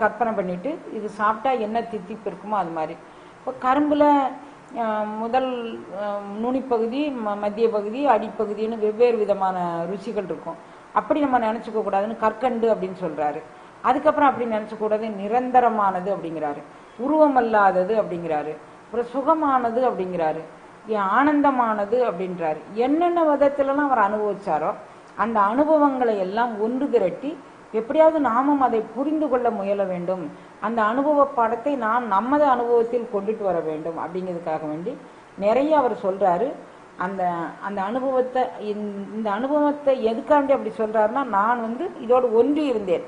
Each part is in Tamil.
கற்பனை பண்ணிட்டு இது சாப்பிட்டா என்ன தித்திப்பு இருக்குமோ அது மாதிரி. இப்போ கரும்புல முதல் நுனிப்பகுதி, மத்திய பகுதி, அடிப்பகுதின்னு வெவ்வேறு விதமான ருசிகள் இருக்கும். அப்படி நம்ம நினச்சிக்க கூடாதுன்னு கற்கண்டு அப்படின்னு சொல்றாரு. அதுக்கப்புறம் அப்படி நினச்சிக்க கூடாது, நிரந்தரமானது அப்படிங்கிறாரு, உருவமல்லாதது அப்படிங்கிறாரு, அப்புறம் சுகமானது அப்படிங்கிறாரு, ஆனந்தமானது அப்படின்றாரு. என்னென்ன விதத்துலலாம் அவர் அனுபவிச்சாரோ அந்த அனுபவங்களை எல்லாம் ஒன்று திரட்டி எப்படியாவது நாமும் அதை புரிந்து கொள்ள முயல வேண்டும், அந்த அனுபவ பாடத்தை நாம் நமது அனுபவத்தில் கொண்டுட்டு வர வேண்டும் அப்படிங்கிறதுக்காக வேண்டி நிறைய அவர் சொல்றாரு. அந்த அந்த அனுபவத்தை இந்த அனுபவத்தை எதுக்காண்டி அப்படி சொல்றாருன்னா, நான் இதோடு ஒன்றி இருந்தேன்,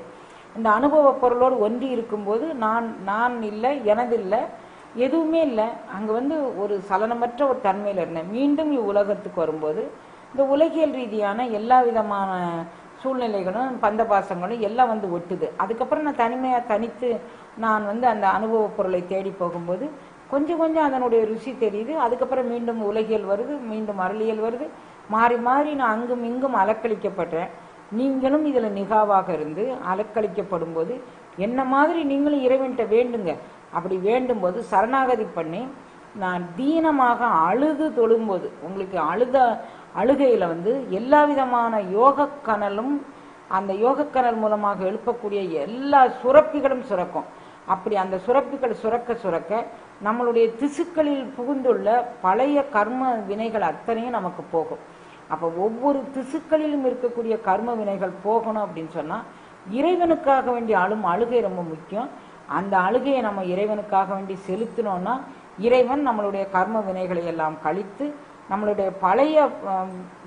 இந்த அனுபவ பொருளோடு ஒன்றி இருக்கும்போது நான் இல்லை, எனது இல்லை, எதுவுமே இல்லை, அங்கே ஒரு சலனமற்ற ஒரு தன்மையில் இருந்தேன். மீண்டும் இவ்வுலகத்துக்கு வரும்போது இந்த உலகியல் ரீதியான எல்லா விதமான சூழ்நிலைகளும் பந்த பாசங்களும் எல்லாம் ஒட்டுது. அதுக்கப்புறம் நான் தனித்து நான் அந்த அனுபவ பொருளை தேடி போகும்போது கொஞ்சம் கொஞ்சம் அதனுடைய ருசி தெரியுது. அதுக்கப்புறம் மீண்டும் உலகியல் வருது, மீண்டும் அருளியல் வருது, மாறி மாறி நான் அங்கும் இங்கும் அலக்களிக்கப்பட்டேன். நீங்களும் இதில் நிகாவாக இருந்து அலக்களிக்கப்படும் போது என்ன மாதிரி நீங்களும் இறைவன்கிட்ட வேண்டுங்க. அப்படி வேண்டும்போது சரணாகதி பண்ணி நான் தீனமாக அழுது தொழும்போது உங்களுக்கு அழுகையில் எல்லா விதமான யோகக்கனலும் அந்த யோகக்கனல் மூலமாக எழுப்பக்கூடிய எல்லா சுரப்பிகளும் சுரக்கும். அப்படி அந்த சுரப்பிகள் சுரக்க சுரக்க நம்மளுடைய திசுக்களில் புகுந்துள்ள பழைய கர்ம வினைகள் அத்தனையும் நமக்கு போகும். அப்போ ஒவ்வொரு திசுக்களிலும் இருக்கக்கூடிய கர்ம வினைகள் போகணும் அப்படின்னு சொன்னால் இறைவனுக்காக வேண்டி அழுகை ரொம்ப முக்கியம். அந்த அழுகையை நம்ம இறைவனுக்காக வேண்டி செலுத்தினோன்னா இறைவன் நம்மளுடைய கர்ம வினைகளை எல்லாம் கழித்து நம்மளுடைய பழைய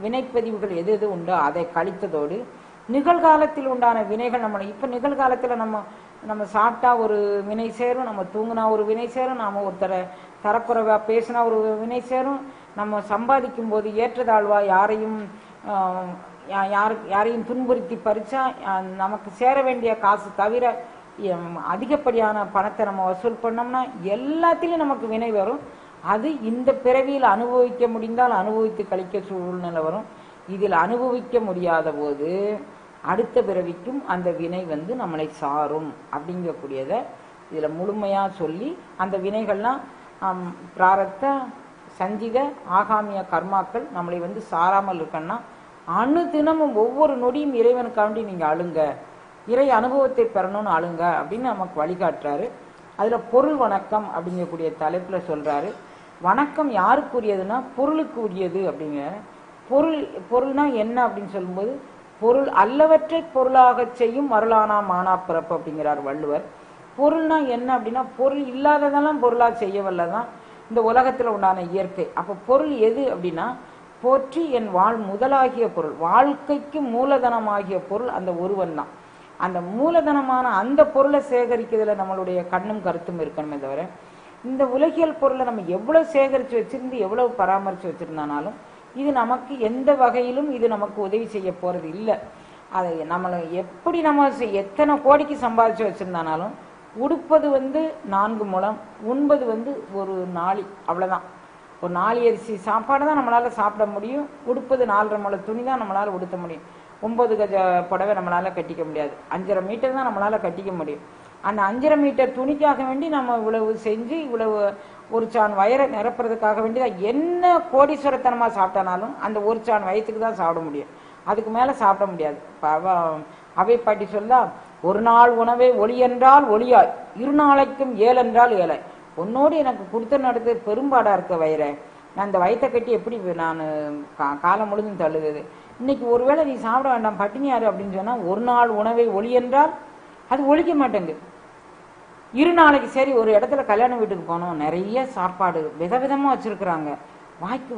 வினைப்பதிவுகள் எது எது உண்டோ அதை கழித்ததோடு நிகழ்காலத்தில் உண்டான வினைகள் இப்போ நிகழ்காலத்தில் நம்ம சாப்பிட்டா ஒரு வினை சேரும், நம்ம தூங்கினா ஒரு வினை சேரும், நாம் ஒருத்தரை தரக்குறைவாக பேசினா ஒரு வினை சேரும், நம்ம சம்பாதிக்கும் போது ஏற்றதாழ்வா யாரையும் துன்புறுத்தி பறிச்சா நமக்கு சேர வேண்டிய காசு தவிர அதிகப்படியான பணத்தை நம்ம வசூல் பண்ணோம்னா எல்லாத்திலையும் நமக்கு வினை வரும். அது இந்த பிறவியில் அனுபவிக்க முடிந்தால் அனுபவித்து கழிக்க சூழ்நிலை வரும். இதில் அனுபவிக்க முடியாத போது அடுத்த பிறவிக்கும் அந்த வினை நம்மளை சாரும் அப்படிங்கக்கூடியதை இதில் முழுமையாக சொல்லி அந்த வினைகள்லாம் பிராரத்த சஞ்சித ஆகாமிய கர்மாக்கள் நம்மளை சாராமல் இருக்கன்னா அணு தினமும் ஒவ்வொரு நொடியும் இறைவனுக்காண்டி நீங்கள் அழுங்க, இறை அனுபவத்தை பெறணும்னு அழுங்க அப்படின்னு நமக்கு வழிகாட்டுறாரு. அதில் பொருள் வணக்கம் அப்படிங்கக்கூடிய தலைப்பில் சொல்கிறாரு. வணக்கம் யாருக்குரியதுன்னா பொருளுக்கு உரியது அப்படிங்கிற பொருள்னா என்ன அப்படின்னு சொல்லும்போது பொருள் அல்லவற்றை பொருளாக செய்யும் மருளானா மானா பிறப்பு அப்படிங்கிறார் வள்ளுவர். பொருள்னா என்ன அப்படின்னா பொருள் இல்லாததெல்லாம் பொருளாக செய்ய வல்லதான் இந்த உலகத்தில் உண்டான இயற்கை. அப்போ பொருள் எது அப்படின்னா போற்றி என் முதலாகிய பொருள், வாழ்க்கைக்கு மூலதனமாகிய பொருள் அந்த ஒருவன் தான். அந்த மூலதனமான அந்த பொருளை சேகரிக்கிறதுல நம்மளுடைய கண்ணும் கருத்தும் இருக்கணுமே தவிர இந்த உலகியல் பொருளை நம்ம எவ்வளவு சேகரித்து வச்சிருந்து எவ்வளவு பராமரித்து வச்சிருந்தானாலும் இது நமக்கு எந்த வகையிலும் இது நமக்கு உதவி செய்ய போறது இல்லை. அதை நம்மளை எப்படி நம்ம எத்தனை கோடிக்கு சம்பாதிச்சு வச்சிருந்தானாலும் உடுப்பது 4 முழம், உண்பது ஒரு நாளி, அவ்வளோதான். ஒரு 4 அரிசி சாப்பாடு தான் நம்மளால் சாப்பிட முடியும். உடுப்பது 4.5 முழ துணி தான் நம்மளால் உடுத்த முடியும். 9 கஜ புடவை நம்மளால் கட்டிக்க முடியாது. 5.5 மீட்டர் தான் நம்மளால் கட்டிக்க முடியும். அந்த 5.5 மீட்டர் துணிக்காக வேண்டி நம்ம இவ்வளவு செஞ்சு இவ்வளவு ஒரு சான் வயரை நிரப்புறதுக்காக வேண்டி தான் என்ன கோடீஸ்வரத்தனமாக சாப்பிட்டானாலும் அந்த ஒரு சான் வயத்துக்கு தான் சாப்பிட முடியும், அதுக்கு மேலே சாப்பிட முடியாது. அவை பாட்டி சொல்லா, ஒரு நாள் உணவே ஒளி என்றால் ஒளியாய், 2 நாளைக்கும் 7 என்றால் 7. உன்னோடு எனக்கு கொடுத்த நடத்து பெரும்பாடாக இருக்க வயிறை நான் இந்த வயத்தை கட்டி எப்படி நான் காலம் முழுதும் தள்ளுது. இன்னைக்கு ஒருவேளை நீ சாப்பிட வேண்டாம் பட்டினியாரு அப்படின்னு சொன்னால் ஒரு நாள் உணவை ஒளி என்றால் அது ஒழிக்க மாட்டேங்குது. 2 நாளைக்கு சரி ஒரு இடத்துல கல்யாண வீட்டுக்கு போனோம், நிறைய சாப்பாடு விதவிதமாக வச்சுருக்குறாங்க, வாய்க்கு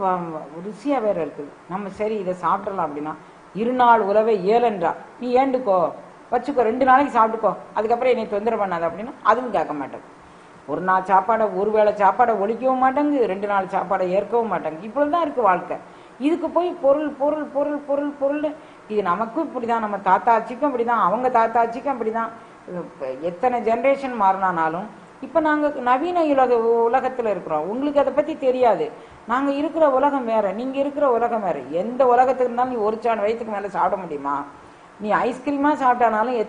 ருசியாக வேற இருக்குது, நம்ம சரி இதை சாப்பிட்றலாம் அப்படின்னா 2 நாள் உறவை 7 என்றா, நீ ஏண்டுக்கோ வச்சுக்கோ 2 நாளைக்கு சாப்பிட்டுக்கோ, அதுக்கப்புறம் என்னை தொந்தரவு பண்ணாது அப்படின்னா அதுவும் கேட்க மாட்டேங்க. ஒரு நாள் சாப்பாடை ஒரு வேளை சாப்பாடை ஒழிக்கவும் மாட்டேங்கு, 2 நாள் சாப்பாடை ஏற்கவும் மாட்டேங்க. இப்படி தான் இருக்குது வாழ்க்கை. இதுக்கு போய் பொருள் பொருள் பொருள் பொருள் பொருள் இது நமக்கும் இப்படி தான், நம்ம தாத்தாச்சிக்கும் இப்படி தான், அவங்க தாத்தாச்சிக்கும் அப்படி தான். எத்தனை ஜென்ரேஷன் மாறினாலும் இப்போ நாங்கள் நவீன உலகத்தில் இருக்கிறோம். உங்களுக்கு அதை பற்றி தெரியாது. நாங்கள் இருக்கிற உலகம் வேறு, நீங்கள் இருக்கிற உலகம் வேறு. எந்த உலகத்துக்கு இருந்தாலும் நீ ஒரு சான் வயிற்றுக்கு மேலே சாப்பிட முடியுமா? நீ ஐஸ்கிரீமாக சாப்பிட்டானாலும்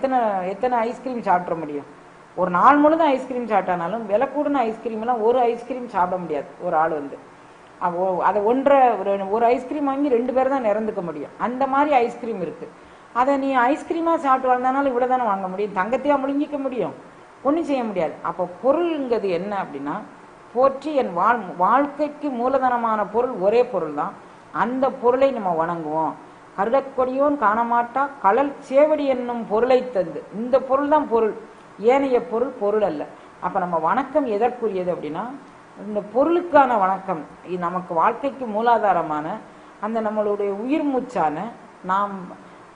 எத்தனை ஐஸ்கிரீம் சாப்பிட முடியும்? ஒரு நாள் முழுதும் ஐஸ்கிரீம் சாப்பிட்டானாலும் விலை கூடின ஐஸ்கிரீம் எல்லாம் ஒரு ஐஸ்கிரீம் சாப்பிட முடியாது. ஒரு ஆள் வந்து அதை ஒரு ஐஸ்கிரீம் வாங்கி 2 பேர் தான் நிறந்துக்க முடியும். அந்த மாதிரி ஐஸ்கிரீம் இருக்கு. அதை நீ ஐஸ்கிரீமா சாப்பிட்டு வந்தாலும் இவ்வளவு தானே வாங்க முடியும், தங்கத்தையா முழுங்கிக்க முடியும், ஒன்றும் செய்ய முடியாது. அப்போ பொருள்ங்கிறது என்ன அப்படின்னா, போற்றி என் வாழ்க்கைக்கு மூலதனமான பொருள் ஒரே பொருள் தான். அந்த பொருளை நம்ம வணங்குவோம். கருடக்கொடியோன் காணமாட்டா கடல் சேவடி என்னும் பொருளை தந்து, இந்த பொருள் தான் பொருள், ஏனைய பொருள் பொருள் அல்ல. அப்ப நம்ம வணக்கம் எதற்குரியது அப்படின்னா, இந்த பொருளுக்கான வணக்கம். இது நமக்கு வாழ்க்கைக்கு மூலாதாரமான அந்த நம்மளுடைய உயிர் மூச்சான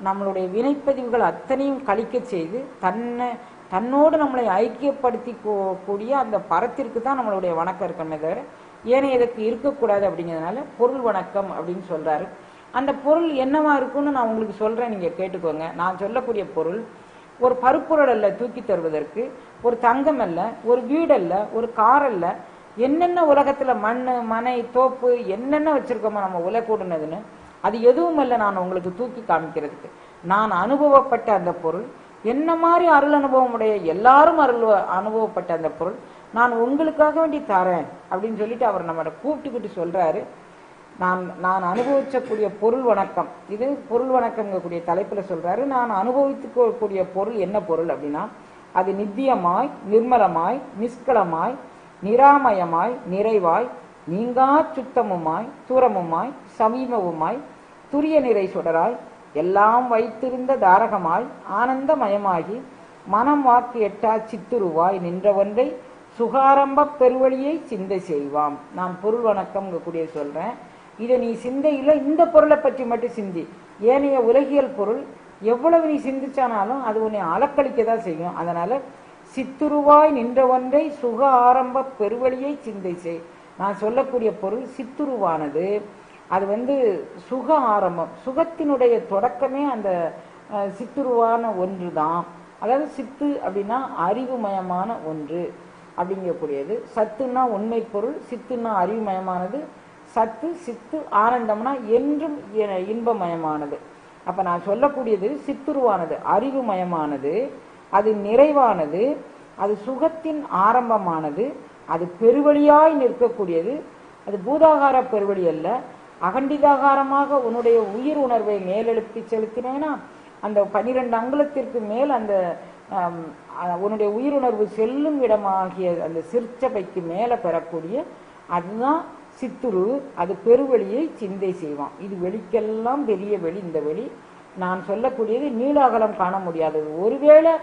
நம்மளுடைய வினைப்பதிவுகள் அத்தனையும் கழிக்க செய்து தன்னோடு நம்மளை ஐக்கியப்படுத்தி கூடிய அந்த பரத்திற்கு தான் நம்மளுடைய வணக்கம் இருக்கணுமே தவிர ஏனைய இதற்கு இருக்கக்கூடாது. அப்படிங்கிறதுனால பொருள் வணக்கம் அப்படின்னு சொல்றாரு. அந்த பொருள் என்னவா இருக்குன்னு நான் உங்களுக்கு சொல்றேன், நீங்க கேட்டுக்கோங்க. நான் சொல்லக்கூடிய பொருள் ஒரு பருப்பொருள் அல்ல தூக்கி தருவதற்கு, ஒரு தங்கம் அல்ல, ஒரு வீடு அல்ல, ஒரு கார் அல்ல, என்னென்ன உலகத்துல மண்ணு மனை தோப்பு என்னென்ன வச்சிருக்கோமோ நம்ம உலை கூடுனதுன்னு அது எதுவும் அல்ல. நான் உங்களுக்கு தூக்கி காமிக்கிறதுக்கு நான் அனுபவப்பட்ட அந்த பொருள், என்ன மாதிரி அருள் அனுபவம் உடைய எல்லாரும் அனுபவப்பட்ட அந்த பொருள் நான் உங்களுக்காக வேண்டி தரேன் அப்படின்னு சொல்லிட்டு அவர் நம்மளை கூப்பிட்டுக்கிட்டு சொல்றாரு. நான் அனுபவிச்சக்கூடிய பொருள் வணக்கம், இது பொருள் வணக்கம்ங்கக்கூடிய தலைப்புல சொல்றாரு. நான் அனுபவித்துக்கூடிய பொருள் என்ன பொருள் அப்படின்னா, அது நித்தியமாய் நிர்மலமாய் நிஷ்கலமாய் நிராமயமாய் நிறைவாய் நீங்கா சுத்தமுமாய் தூரமுமாய் சமீபமுமாய் துரிய நிறை சுடராய் எல்லாம் வைத்திருந்த தாரகமாய் ஆனந்தமயமாகி மனம் வாக்கு எட்டா சித்துருவாய் நின்ற ஒன்றை சுகாரம்ப பெருவழியை சிந்தை செய்வாம். நான் பொருள் வணக்கம் கூடிய சொல்றேன். இதை நீ சிந்தையில இந்த பொருளை பற்றி மட்டும் சிந்தி. ஏனைய உலகியல் பொருள் எவ்வளவு நீ சிந்திச்சானாலும் அது உன்னை அலக்களிக்கதான் செய்யும். அதனால சித்துருவாய் நின்ற ஒன்றை சுக ஆரம்ப பெருவழியை சிந்தை செய். நான் சொல்லக்கூடிய பொருள் சித்துருவானது. அது சுக ஆரம்பம், சுகத்தினுடைய தொடக்கமே அந்த சித்துருவான ஒன்று தான். அதாவது சித்து அப்படின்னா அறிவுமயமான ஒன்று அப்படிங்கக்கூடியது. சத்துன்னா உண்மை பொருள், சித்துன்னா அறிவுமயமானது, சத்து சித்து ஆனந்தம்னா என்றும் இன்பமயமானது. அப்ப நான் சொல்லக்கூடியது சித்துருவானது, அறிவுமயமானது, அது நிறைவானது, அது சுகத்தின் ஆரம்பமானது, அது பெருவழியாய் நிற்கக்கூடியது. அது பூதாகார பெருவழி அல்ல, அகண்டிதாகாரமாக உன்னுடைய உயிர் உணர்வை மேலெழுப்பி செலுத்தினேன்னா அந்த 12 அங்குலத்திற்கு மேல் அந்த உன்னுடைய உயிருணர்வு செல்லும் இடமாகிய அந்த சிற்சபைக்கு மேல பெறக்கூடிய அதுதான் சித்துரு. அது பெருவெளியை சிந்தை செய்வான். இது வெளிக்கெல்லாம் பெரிய வெளி. இந்த வெளி நான் சொல்லக்கூடியது நீளாகலம் காண முடியாதது. ஒருவேளை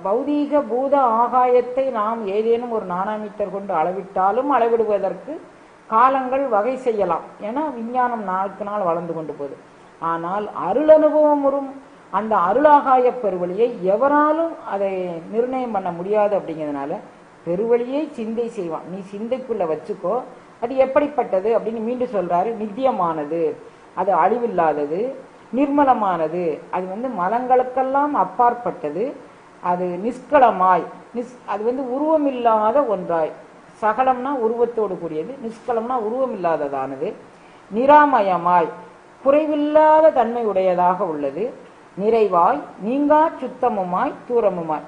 பௌதீக பூத ஆகாயத்தை நாம் ஏதேனும் ஒரு நானாமீட்டர் கொண்டு அளவிட்டாலும் அளவிடுவதற்கு காலங்கள் வகை செய்யலாம். ஏன்னா விஞ்ஞானம் நாளுக்கு நாள் வளர்ந்து கொண்டு போகுது. ஆனால் அருள் அனுபவம் வரும் அந்த அருளாகாய பெருவழியை எவராலும் அதை நிர்ணயம் பண்ண முடியாது. அப்படிங்கிறதுனால பெருவழியை சிந்தை செய்வான். நீ சிந்தைக்குள்ள வச்சுக்கோ. அது எப்படிப்பட்டது அப்படின்னு மீண்டும் சொல்றாரு. நித்தியமானது, அது அழிவில்லாதது, நிர்மலமானது, அது மலங்களுக்கெல்லாம் அப்பாற்பட்டது, அது நிஷ்கலமாய், அது உருவமில்லாத ஒன்றாய். சகலம்னா உருவத்தோடு கூடியது, நிஷ்கலம்னா உருவமில்லாததானது, நிராமயமாய் குறைவில்லாத தன்மை உடையதாக உள்ளது, நிறைவாய் நீங்கா சுத்தமுமாய் தூரமுமாய்.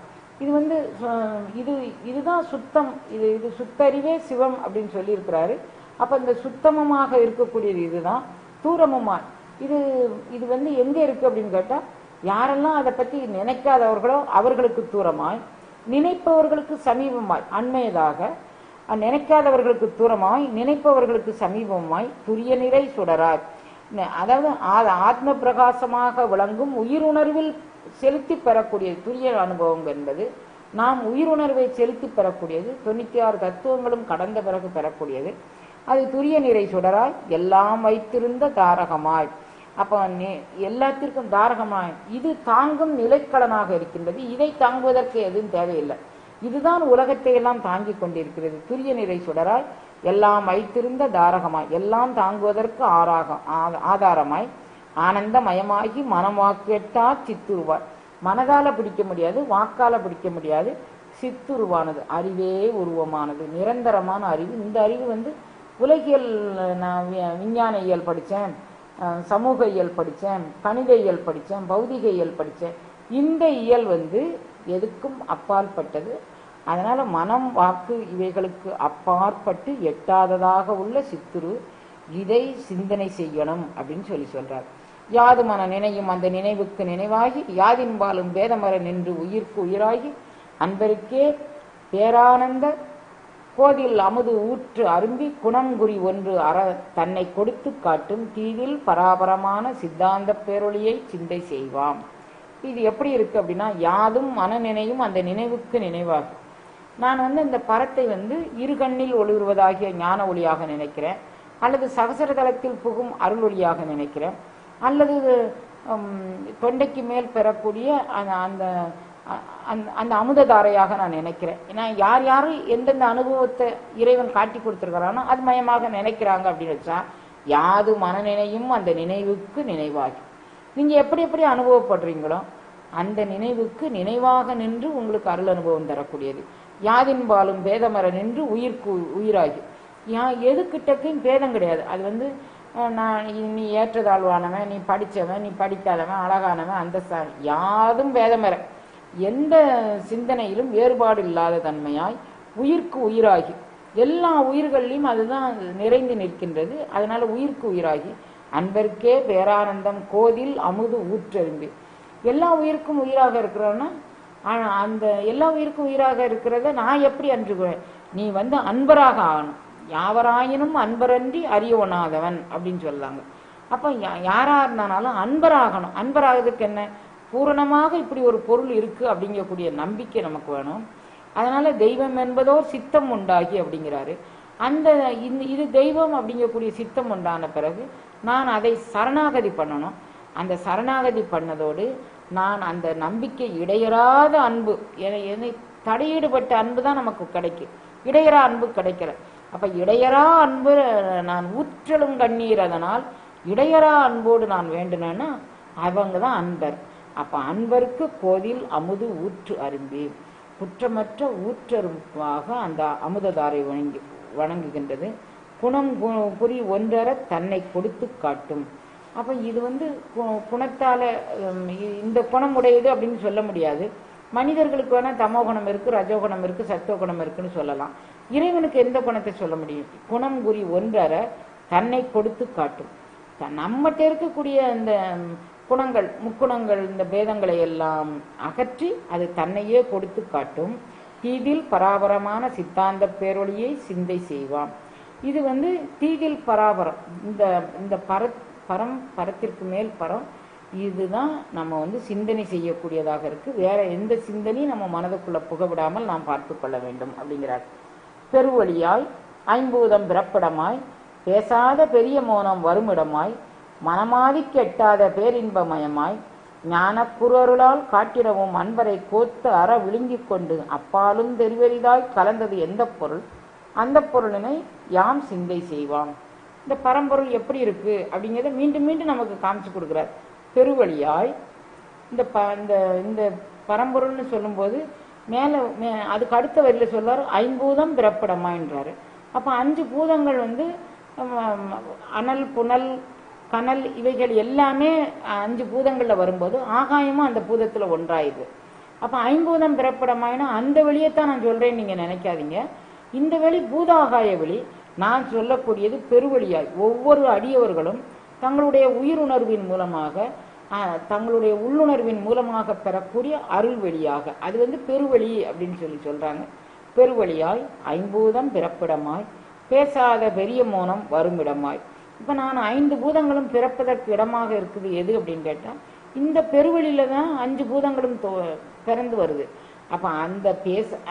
இது இதுதான் சுத்தம். இது சுத்தறிவே சிவம் அப்படின்னு சொல்லி இருக்கிறாரு. அப்ப இந்த சுத்தமமாக இருக்கக்கூடியது இதுதான். தூரமுமாய் இது எங்க இருக்கு அப்படின்னு கேட்டா, யாரெல்லாம் அதை பத்தி நினைக்காதவர்களோ அவர்களுக்கு தூரமாய், நினைப்பவர்களுக்கு சமீபமாய், அண்மையதாக, நினைக்காதவர்களுக்கு தூரமாய், நினைப்பவர்களுக்கு சமீபமாய், துரிய நிறை சுடராய். அதாவது ஆத்ம பிரகாசமாக விளங்கும் உயிருணர்வில் செலுத்தி பெறக்கூடியது துரிய அனுபவம் என்பது. நாம் உயிருணர்வை செலுத்தி பெறக்கூடியது 96 தத்துவங்களும் கடந்த பிறகு பெறக்கூடியது. அது துரிய நிறை சுடராய் எல்லாம் வைத்திருந்த தாரகமாய். அப்ப எல்லாத்திற்கும் தாரகமாய் இது தாங்கும் நிலைக்களனாக இருக்கின்றது. இதை தாங்குவதற்கு எதுவும் தேவையில்லை. இதுதான் உலகத்தை எல்லாம் தாங்கிக் கொண்டிருக்கிறது. துரிய நிறை சுடராய் எல்லாம் வைத்திருந்த தாரகமாய், எல்லாம் தாங்குவதற்கு ஆதாரமாய், ஆனந்தமயமாகி மனம் வாக்கெட்டா சித்துருவாய். மனதால பிடிக்க முடியாது, வாக்கால பிடிக்க முடியாது, சித்துருவானது, அறிவே உருவமானது, நிரந்தரமான அறிவு. இந்த அறிவு உலகியல், நான் விஞ்ஞான இயல் படித்தேன், சமூக இயல் படித்தேன், கணித இயல் படித்தேன், பௌதிக இயல் படித்தேன். இந்த இயல் எதுக்கும் அப்பாற்பட்டது. அதனால மனம் வாக்கு இவைகளுக்கு அப்பாற்பட்டு எட்டாததாக உள்ள சித்துரு, இதை சிந்தனை செய்யணும் அப்படின்னு சொல்றார். யாது மன நினையும் அந்த நினைவுக்கு நினைவாகி யாதின்பாலும் பேதமர நின்று உயிர்க்கு உயிராகி அன்பருக்கே பேரானந்த கோதில் அமுது ஊற்று அரும்பி குணங்குறி ஒன்று அற தன்னை கொடுத்து காட்டும் தீதில் பராபரமான சித்தாந்த பேரொழியை சிந்தை செய்வாம். இது எப்படி இருக்கு அப்படின்னா, யாதும் மன நினையும் அந்த நினைவுக்கு நினைவாகும். நான் இந்த பரத்தை இரு கண்ணில் ஒளிர்வதாகிய ஞான ஒளியாக நினைக்கிறேன், அல்லது சகசரதளத்தில் புகும் அருள் ஒளியாக நினைக்கிறேன், அல்லது தொண்டைக்கு மேல் பெறக்கூடிய அந்த அந்த அமுததாரையாக நான் நினைக்கிறேன். ஏன்னா யார் யாரு எந்தெந்த அனுபவத்தை இறைவன் காட்டி கொடுத்துருக்கிறானோ அது மயமாக நினைக்கிறாங்க அப்படின்னு வச்சா, யாது மன நினையும் அந்த நினைவுக்கு நினைவாகி. நீங்க எப்படி எப்படி அனுபவப்படுறீங்களோ அந்த நினைவுக்கு நினைவாக நின்று உங்களுக்கு அருள் அனுபவம் தரக்கூடியது. யாதின்பாலும் பேதமர நின்று உயிர்க்கு உயிராகி. எதுக்கிட்டக்கும் பேதம் கிடையாது. அது நான் நீ ஏற்றதாழ்வானவன், நீ படித்தவன், நீ படிக்காதவன், அழகானவன், அந்த யாதும் பேதமர எந்த சிந்தனையிலும் வேறுபாடு இல்லாத தன்மையாய் உயிர்க்கு உயிராகி. எல்லா உயிர்களையும் அதுதான் நிறைந்து நிற்கின்றது. அதனால உயிர்க்கு உயிராகி அன்பருக்கே பேரானந்தம் கோதில் அமுது ஊற்றறிந்து. எல்லா உயிருக்கும் உயிராக இருக்கிறோன்னா அந்த எல்லா உயிருக்கும் உயிராக இருக்கிறத நான் எப்படி அன்றுக்குவேன்? நீ அன்பராக ஆகணும். யாவராயினும் அன்பரன்றி அறியவனாதவன் அப்படின்னு சொல்லாங்க. அப்ப யாரா இருந்தாலும் அன்பராகணும். அன்பராகிறதுக்கு என்ன? பூரணமாக இப்படி ஒரு பொருள் இருக்கு அப்படிங்கக்கூடிய நம்பிக்கை நமக்கு வேணும். அதனால தெய்வம் என்பதோர் சித்தம் உண்டாகி அப்படிங்கிறாரு. அந்த இது தெய்வம் அப்படிங்கக்கூடிய சித்தம் உண்டான பிறகு நான் அதை சரணாகதி பண்ணணும். அந்த சரணாகதி பண்ணதோடு நான் அந்த நம்பிக்கை இடையறாத அன்பு, என்னை தடையீடுபட்ட அன்பு தான் நமக்கு கிடைக்கும், இடையறா அன்பு கிடைக்கல. அப்ப இடையறா அன்பு நான் ஊற்றலும் கண்ணீர், அதனால் இடையறா அன்போடு நான் வேண்டுனேன்னா அவங்க தான் அன்பர். அப்ப அன்பருக்கு கோதில் அமுது ஊற்று அரும்பி, குற்றமற்ற ஊற்றரும்பாக அந்த அமுததாரை வணங்குகின்றது. குணம் புரி ஒன்றர தன்னை கொடுத்து காட்டும். அப்ப இது குணத்தால இந்த குணம் உடையது அப்படின்னு சொல்ல முடியாது. மனிதர்களுக்கு வேணா தமோ குணம் இருக்கு, ரஜோகுணம் இருக்கு, சத்துவ குணம் இருக்குன்னு சொல்லலாம். இறைவனுக்கு எந்த குணத்தை சொல்ல முடியும்? குணம் புரி ஒன்றர தன்னை கொடுத்து காட்டும். நம்மகிட்ட இருக்கக்கூடிய இந்த குணங்கள், முக்குணங்கள், இந்த பேதங்களை எல்லாம் அகற்றி அது தன்னையே கொடுத்து காட்டும். தீதில் பராபரமான சித்தாந்த பேரொழியை சிந்தை செய்வான். இது தீதில் பராபரம். இந்த பரத்திற்கு மேல் பரம், இதுதான் நம்ம சிந்தனை செய்யக்கூடியதாக இருக்கு. வேற எந்த சிந்தனையும் நம்ம மனதுக்குள்ள புகவிடாமல் நாம் பார்த்து கொள்ள வேண்டும் அப்படிங்கிறார். பெருவழியாய் ஐம்பூதம் பிறப்பிடமாய் பேசாத பெரிய மோனம் வருமிடமாய் மனமாதி கெட்டாத பேரின்பமயமாய் ஞான குரருளால் காட்டிடவும் அன்பரை கோத்த அற விழுங்கிக் கொண்டு அப்பாலும் தெரிவெரிதாய் கலந்தது எந்த பொருள், அந்த பொருளினை யாம் சிந்தை செய்வாம். இந்த பரம்பொருள் எப்படி இருக்கு அப்படிங்கிறத மீண்டும் மீண்டும் நமக்கு காமிச்சு கொடுக்கிறார். பெருவழியாய் இந்த பரம்பொருள்னு சொல்லும்போது மேல அதுக்கு அடுத்த வரியில சொல்றாரு ஐம்பூதம் பிறப்பிடமான்றாரு. அப்ப 5 பூதங்கள் அனல் புனல் கனல் இவைகள் எல்லாமே 5 பூதங்கள்ல வரும்போது ஆகாயமும் அந்த பூதத்துல ஒன்றாயுது. அப்ப ஐம்பூதம் பிறப்பிடமாயினா அந்த வெளியத்தான் நான் சொல்றேன்னு நீங்க நினைக்காதீங்க. இந்த வெளி பூதாகாய வெளி. நான் சொல்லக்கூடியது பெருவழியாய் ஒவ்வொரு அடியவர்களும் தங்களுடைய உயிருணர்வின் மூலமாக, தங்களுடைய உள்ளுணர்வின் மூலமாக பெறக்கூடிய அருள் வெளியாக, அது பெருவழி அப்படின்னு சொல்றாங்க. பெருவழியாய் ஐம்பூதம் பிறப்பிடமாய் பேசாத பெரிய மோனம் வருமிடமாய். இப்ப நான் 5 பூதங்களும் பிறப்பதற்கு இடமாக இருக்குது எது அப்படின்னு கேட்டா, இந்த பெருவழியில தான் 5 பூதங்களும் பிறந்து வருது. அப்ப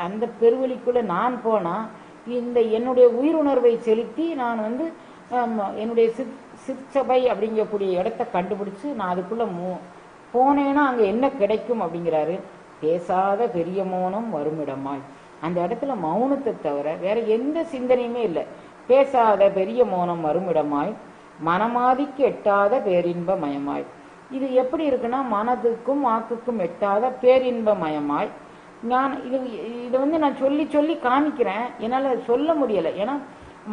அந்த பெருவழிக்குள்ள நான் போனா இந்த என்னுடைய உயிருணர்வை செலுத்தி நான் என்னுடைய சிற்சபை அப்படிங்கக்கூடிய இடத்தை கண்டுபிடிச்சு நான் அதுக்குள்ள போனேன்னா அங்க என்ன கிடைக்கும் அப்படிங்கிறாரு. பேசாத பெரிய மௌனம் வருமிடமாய். அந்த இடத்துல மௌனத்தை தவிர வேற எந்த சிந்தனையுமே இல்லை. பேசாத பெரிய மௌனம் வருமிடமாய் மனமாதிக்கு எட்டாத பேரின்ப மயமாய். இது எப்படி இருக்குன்னா, மனதுக்கும் வாக்குக்கும் எட்டாத பேரின்ப மயமாய். இதை நான் சொல்லி சொல்லி காமிக்கிறேன், என்னால சொல்ல முடியல. ஏன்னா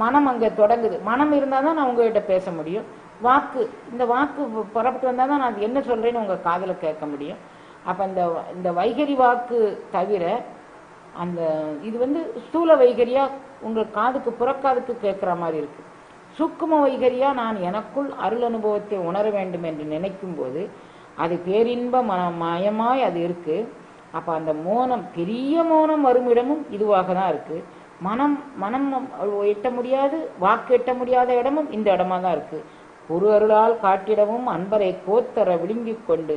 மனம் அங்க தொடங்குது. மனம் இருந்தாதான் நான் உங்ககிட்ட பேச முடியும். இந்த வாக்கு புறப்பட்டு வந்தாதான் நான் என்ன சொல்றேன்னு உங்க காதுல கேட்க முடியும். அப்ப இந்த இந்த வைகரி வாக்கு தவிர அந்த இது வந்து ஸ்தூல வைகரியா உங்கள் காதுக்கு புறக்காதுக்கு கேட்கிற மாதிரி இருக்கு. சூக்கும வைகரியா நான் எனக்குள் அருள் அனுபவத்தை உணர வேண்டும் என்று நினைக்கும் போது அது பேரின்ப மயமாய் அது இருக்கு. அப்ப அந்த மோனம், பெரிய மோனம் வரும் இடமும் இதுவாக தான் இருக்கு. மனம் எட்ட முடியாது, வாக்கு எட்ட முடியாத இடமும் இந்த இடமா தான் இருக்கு. ஒரு அருளால் காட்டிடவும் அன்பரை கோத்தர விழுங்கிக் கொண்டு